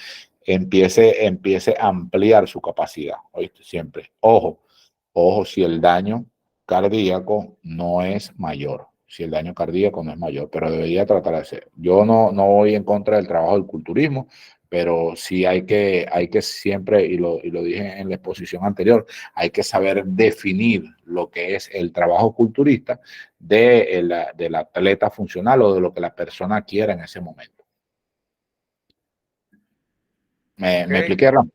empiece a ampliar su capacidad. ¿Oíste? Siempre. Ojo, si el daño cardíaco no es mayor. Si el daño cardíaco no es mayor, pero debería tratar de ser. Yo no voy en contra del trabajo del culturismo, pero sí hay que siempre, y lo dije en la exposición anterior, hay que saber definir lo que es el trabajo culturista del atleta funcional o de lo que la persona quiera en ese momento. ¿Me expliqué, Ram?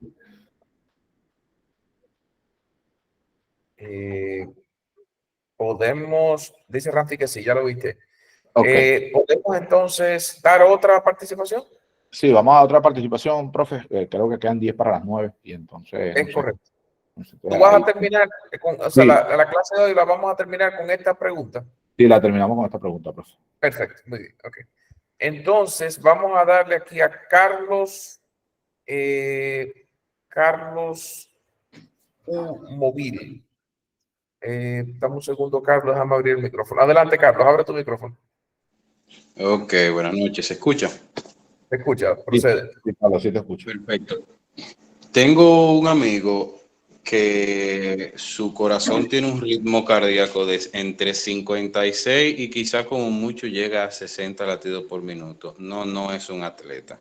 Podemos, dice Ramfi que sí, ya lo viste. Okay. ¿Podemos entonces dar otra participación? Sí, vamos a otra participación, profe. Creo que quedan 10 para las 9 y entonces... Es correcto. Tú ahí, vas a terminar, o sea, sí. la clase de hoy la vamos a terminar con esta pregunta. Sí, la terminamos con esta pregunta, profe. Perfecto, muy bien, ok. Entonces, vamos a darle aquí a Carlos, Carlos U. Móvil. Dame un segundo, Carlos, déjame abrir el micrófono. Adelante, Carlos, abre tu micrófono. Ok, buenas noches. ¿Se escucha? Se escucha, procede. Sí, Carlos, sí te escucho. Perfecto. Tengo un amigo que su corazón tiene un ritmo cardíaco de entre 56 y quizá como mucho llega a 60 latidos por minuto. No es un atleta.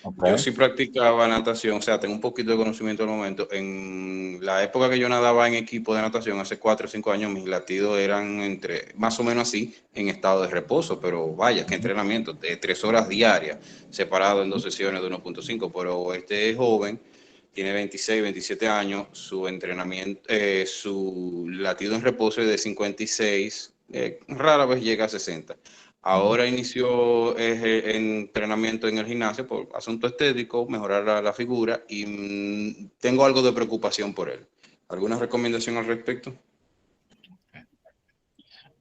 Okay. Yo sí practicaba natación, o sea, tengo un poquito de conocimiento al momento. En la época que yo nadaba en equipo de natación, hace 4 o 5 años, mis latidos eran entre, más o menos así, en estado de reposo, pero vaya, qué entrenamiento, de 3 horas diarias, separado en 2 sesiones de 1.5, pero este es joven, tiene 26, 27 años, su entrenamiento, su latido en reposo es de 56, rara vez llega a 60. Ahora inició el entrenamiento en el gimnasio por asunto estético, mejorar la figura y tengo algo de preocupación por él. ¿Alguna recomendación al respecto?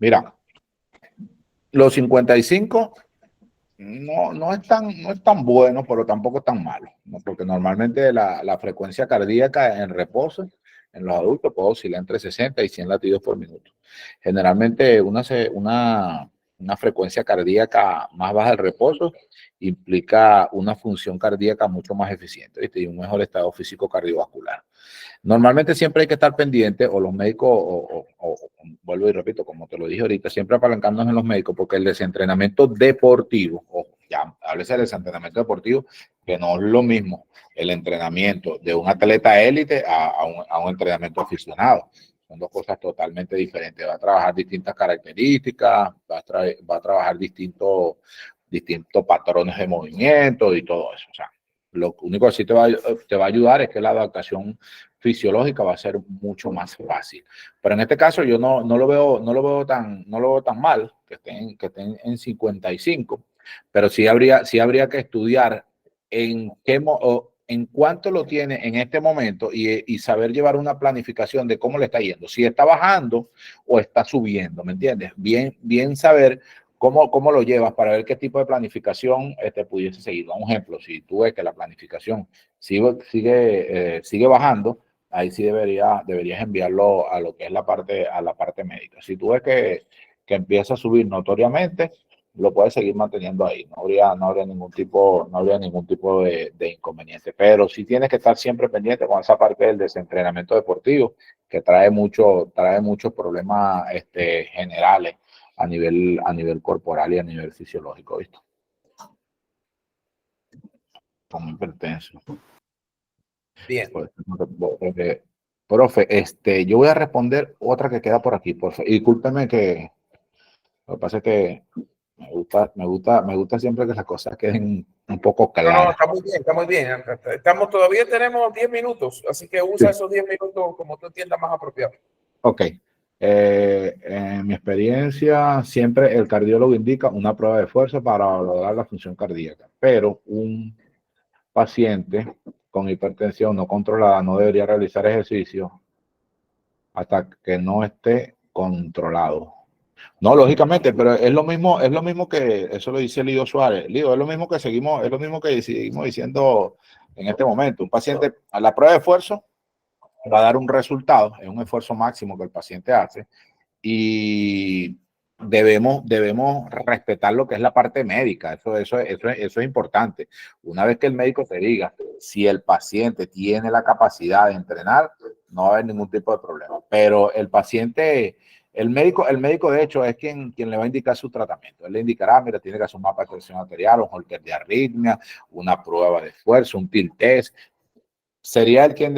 Mira, los 55 no es tan bueno, pero tampoco es tan malo, ¿no? Porque normalmente la frecuencia cardíaca en reposo en los adultos puede oscilar entre 60 y 100 latidos por minuto. Generalmente una frecuencia cardíaca más baja del reposo implica una función cardíaca mucho más eficiente, ¿viste? Y un mejor estado físico cardiovascular. Normalmente siempre hay que estar pendiente, o los médicos, vuelvo y repito, como te lo dije ahorita, siempre apalancándonos en los médicos, porque el desentrenamiento deportivo, o ya háblese del desentrenamiento deportivo, que no es lo mismo el entrenamiento de un atleta élite a un entrenamiento aficionado. Son dos cosas totalmente diferentes. Va a trabajar distintas características, va a trabajar distintos patrones de movimiento y todo eso. O sea, lo único que sí te va a ayudar es que la adaptación fisiológica va a ser mucho más fácil. Pero en este caso yo no lo veo tan mal que estén en 55, pero sí habría que estudiar en cuánto lo tiene en este momento y saber llevar una planificación de cómo le está yendo, si está bajando o está subiendo, ¿me entiendes? Bien saber cómo lo llevas para ver qué tipo de planificación pudiese seguir. Un ejemplo, si tú ves que la planificación sigue bajando, ahí sí deberías enviarlo a lo que es la parte médica. Si tú ves que empieza a subir notoriamente, lo puedes seguir manteniendo ahí. No habría ningún tipo de inconveniente. Pero sí tienes que estar siempre pendiente con esa parte del desentrenamiento deportivo, que trae muchos problemas generales a nivel corporal y a nivel fisiológico, ¿viste? Como hipertenso. Bien. Profe, yo voy a responder otra que queda por aquí, por favor. Y discúlpeme que lo que pasa es que me gusta siempre que las cosas queden un poco claras. No, está muy bien. Todavía tenemos 10 minutos, así que usa esos 10 minutos como tú entiendas más apropiado. Ok. En mi experiencia, siempre el cardiólogo indica una prueba de esfuerzo para valorar la función cardíaca, pero un paciente con hipertensión no controlada no debería realizar ejercicio hasta que no esté controlado. No, lógicamente, pero es lo mismo que, eso lo dice Lido Suárez. Lido, es lo mismo que seguimos diciendo en este momento. Un paciente a la prueba de esfuerzo va a dar un resultado, es un esfuerzo máximo que el paciente hace, y debemos respetar lo que es la parte médica. Eso es importante. Una vez que el médico te diga si el paciente tiene la capacidad de entrenar, no va a haber ningún tipo de problema. Pero el paciente, el médico de hecho es quien le va a indicar su tratamiento. Él le indicará, mira, tiene que hacer un mapa de presión arterial, un Holter de arritmia, una prueba de esfuerzo, un tilt test. Sería él quien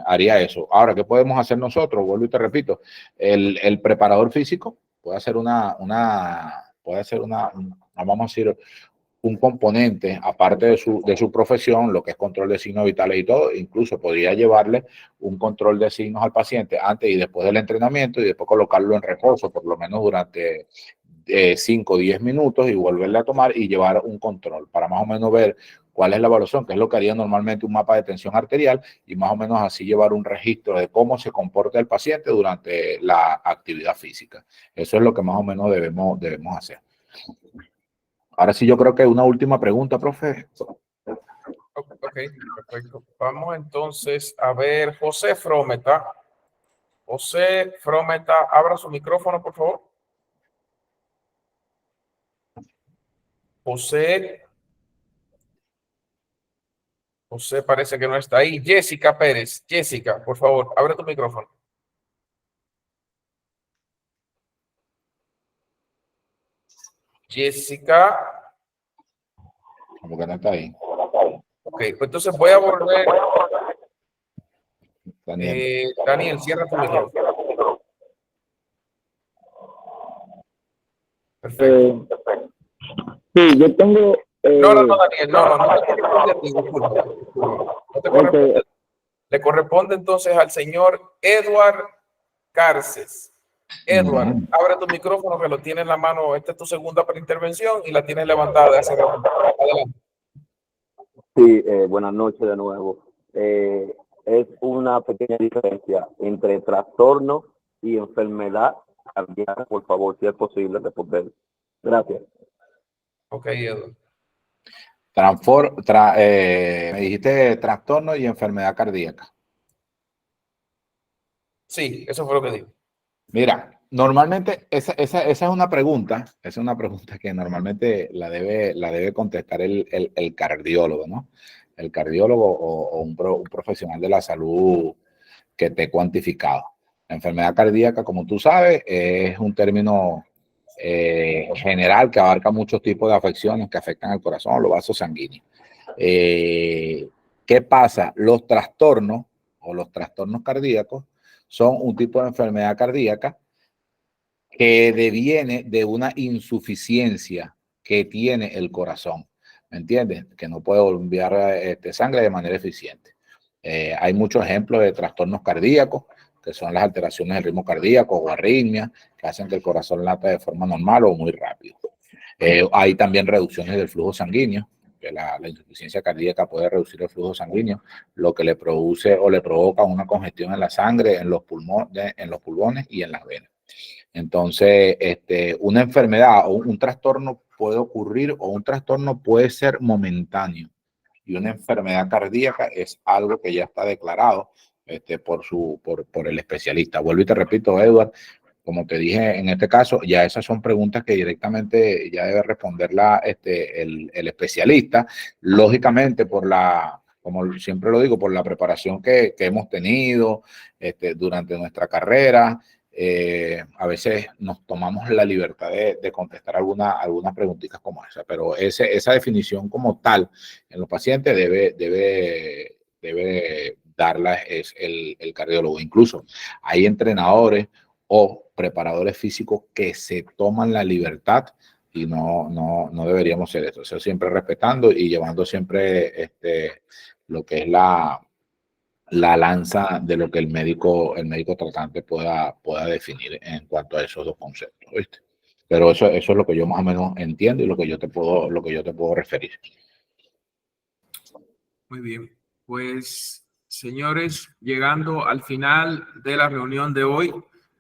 haría eso. Ahora, ¿qué podemos hacer nosotros? Vuelvo y te repito, el preparador físico puede hacer vamos a decir, un componente, aparte de su profesión, lo que es control de signos vitales y todo, incluso podría llevarle un control de signos al paciente antes y después del entrenamiento y después colocarlo en reposo, por lo menos durante 5 o 10 minutos y volverle a tomar y llevar un control para más o menos ver cuál es la evaluación, que es lo que haría normalmente un mapa de tensión arterial y más o menos así llevar un registro de cómo se comporta el paciente durante la actividad física. Eso es lo que más o menos debemos hacer. Ahora sí, yo creo que una última pregunta, profe. Ok, perfecto. Vamos entonces a ver, José Frometa. José Frometa, abra su micrófono, por favor. José parece que no está ahí. Jessica Pérez. Jessica, por favor, abre tu micrófono. Jessica. Como que no está ahí. Ok, pues entonces voy a volver. Daniel, cierra tu micrófono. Perfecto. Sí, yo tengo... No, Daniel, no te corresponde a ti, disculpa. No te corresponde. Le corresponde entonces al señor Edward Carces. Edward, abre tu micrófono que lo tienes en la mano. Esta es tu segunda intervención y la tienes levantada de hace rato. Adelante. Sí, buenas noches de nuevo. Es una pequeña diferencia entre trastorno y enfermedad cardíaca, por favor, si es posible responder. Gracias. Ok, Edward. Me dijiste trastorno y enfermedad cardíaca. Sí, eso fue lo que digo. Mira, normalmente esa es una pregunta que normalmente la debe contestar el cardiólogo, ¿no? El cardiólogo o un profesional de la salud que esté cuantificado. La enfermedad cardíaca, como tú sabes, es un término general que abarca muchos tipos de afecciones que afectan al corazón o los vasos sanguíneos. ¿Qué pasa? Los trastornos o los trastornos cardíacos son un tipo de enfermedad cardíaca que deviene de una insuficiencia que tiene el corazón, ¿me entiendes? Que no puede enviar sangre de manera eficiente. Hay muchos ejemplos de trastornos cardíacos, que son las alteraciones del ritmo cardíaco o arritmias, que hacen que el corazón lata de forma normal o muy rápido. Hay también reducciones del flujo sanguíneo, que la insuficiencia cardíaca puede reducir el flujo sanguíneo, lo que le produce o le provoca una congestión en la sangre, en los pulmones y en las venas. Entonces, una enfermedad o un trastorno puede ocurrir o un trastorno puede ser momentáneo. Y una enfermedad cardíaca es algo que ya está declarado por el especialista. Vuelvo y te repito, Edward, como te dije en este caso, ya esas son preguntas que directamente ya debe responderla el especialista. Lógicamente, como siempre lo digo, por la preparación que hemos tenido durante nuestra carrera. A veces nos tomamos la libertad de contestar algunas preguntitas como esa, pero esa definición como tal en los pacientes debe darla es el cardiólogo. Incluso hay entrenadores o preparadores físicos que se toman la libertad y no deberíamos ser eso. O sea, siempre respetando y llevando siempre lo que es la lanza de lo que el médico tratante pueda definir en cuanto a esos dos conceptos, ¿viste? Pero eso es lo que yo más o menos entiendo y lo que yo te puedo referir. Muy bien, pues señores, llegando al final de la reunión de hoy,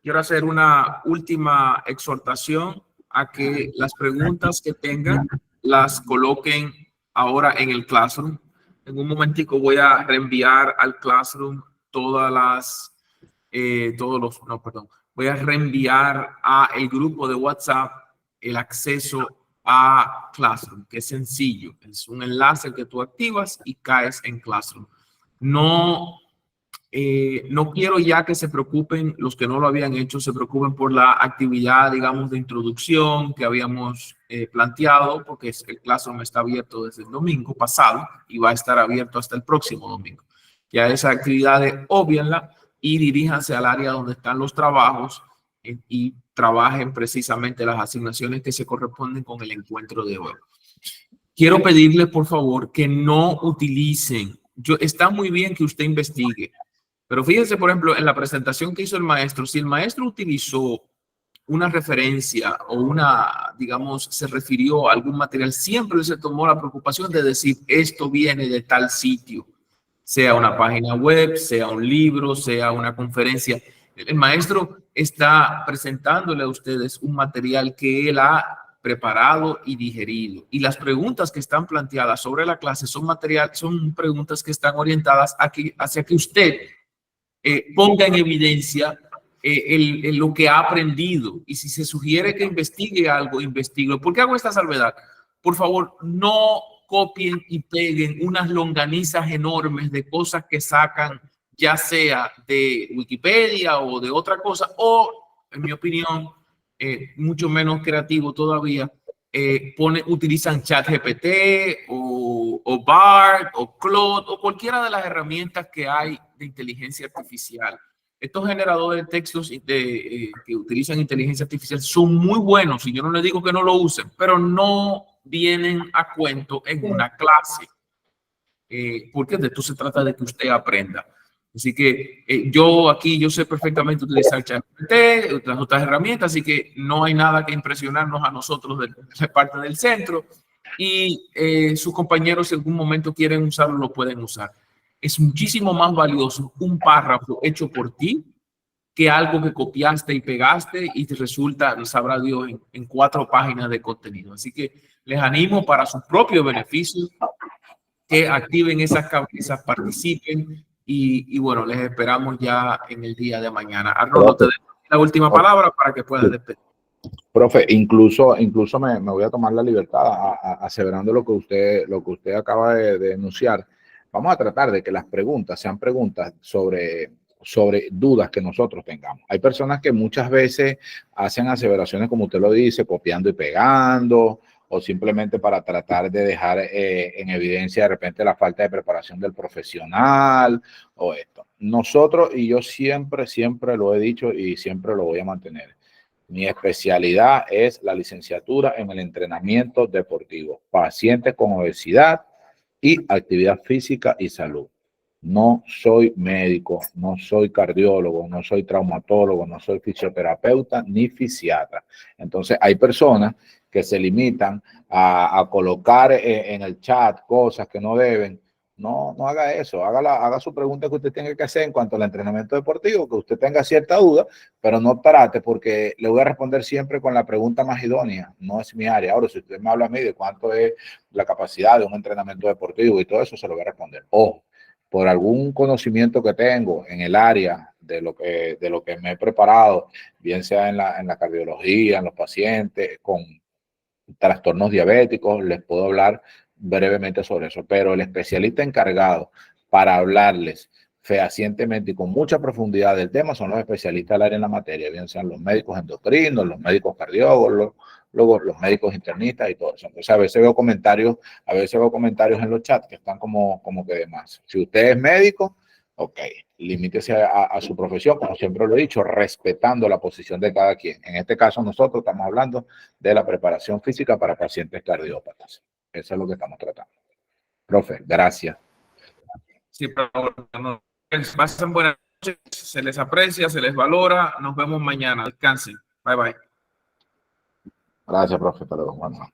quiero hacer una última exhortación a que las preguntas que tengan las coloquen ahora en el Classroom. En un momentico voy a reenviar al Classroom voy a reenviar a el grupo de WhatsApp el acceso a Classroom, que es sencillo. Es un enlace que tú activas y caes en Classroom. No quiero ya que se preocupen, los que no lo habían hecho, se preocupen por la actividad, digamos, de introducción que habíamos planteado, porque el Classroom está abierto desde el domingo pasado y va a estar abierto hasta el próximo domingo. Ya esa actividad, obvienla y diríjanse al área donde están los trabajos y trabajen precisamente las asignaciones que se corresponden con el encuentro de hoy. Quiero pedirles, por favor, que no utilicen, está muy bien que usted investigue, pero fíjense, por ejemplo, en la presentación que hizo el maestro, si el maestro utilizó una referencia o digamos, se refirió a algún material, siempre se tomó la preocupación de decir, esto viene de tal sitio, sea una página web, sea un libro, sea una conferencia. El maestro está presentándole a ustedes un material que él ha preparado y digerido. Y las preguntas que están planteadas sobre la clase son preguntas que están orientadas hacia que usted ponga en evidencia lo que ha aprendido. Y si se sugiere que investigue algo, investigue. ¿Por qué hago esta salvedad? Por favor, no copien y peguen unas longanizas enormes de cosas que sacan, ya sea de Wikipedia o de otra cosa, o, en mi opinión, mucho menos creativo todavía, utilizan ChatGPT o BART o Claude o cualquiera de las herramientas que hay de inteligencia artificial. Estos generadores de textos que utilizan inteligencia artificial son muy buenos y yo no les digo que no lo usen, pero no vienen a cuento en una clase, porque de esto se trata de que usted aprenda. Así que yo sé perfectamente utilizar ChatGPT, las otras herramientas, así que no hay nada que impresionarnos a nosotros de parte del centro, y sus compañeros si en algún momento quieren usarlo, lo pueden usar. Es muchísimo más valioso un párrafo hecho por ti que algo que copiaste y pegaste y te resulta, sabrá Dios, en 4 páginas de contenido. Así que les animo para su propio beneficio que activen esas cabezas, participen y bueno, les esperamos ya en el día de mañana. Arnoldo, te dejo la última palabra para que puedas despedir. Profe, incluso me voy a tomar la libertad aseverando lo que usted acaba de enunciar. Vamos a tratar de que las preguntas sean preguntas sobre dudas que nosotros tengamos. Hay personas que muchas veces hacen aseveraciones, como usted lo dice, copiando y pegando, o simplemente para tratar de dejar en evidencia de repente la falta de preparación del profesional o esto. Nosotros, y yo siempre lo he dicho y siempre lo voy a mantener, mi especialidad es la licenciatura en el entrenamiento deportivo, pacientes con obesidad y actividad física y salud. No soy médico, no soy cardiólogo, no soy traumatólogo, no soy fisioterapeuta ni fisiatra. Entonces hay personas que se limitan a colocar en el chat cosas que no deben. No haga eso, haga su pregunta que usted tenga que hacer en cuanto al entrenamiento deportivo, que usted tenga cierta duda, pero no trate, porque le voy a responder siempre con la pregunta más idónea, no es mi área. Ahora, si usted me habla a mí de cuánto es la capacidad de un entrenamiento deportivo y todo eso, se lo voy a responder. Ojo, por algún conocimiento que tengo en el área de lo que me he preparado, bien sea en la cardiología, en los pacientes con trastornos diabéticos, les puedo hablar brevemente sobre eso, pero el especialista encargado para hablarles fehacientemente y con mucha profundidad del tema son los especialistas del área en la materia, bien sean los médicos endocrinos, los médicos cardiólogos, luego los médicos internistas y todo eso. Entonces a veces veo comentarios en los chats que están como que de más. Si usted es médico, ok, limítese a su profesión, como siempre lo he dicho, respetando la posición de cada quien. En este caso nosotros estamos hablando de la preparación física para pacientes cardiópatas. Eso es lo que estamos tratando. Profe, gracias. Sí, por favor, no. pasen buenas noches, se les aprecia, se les valora. Nos vemos mañana. Descansen. Bye, bye. Gracias, profe. Hasta luego. Bueno.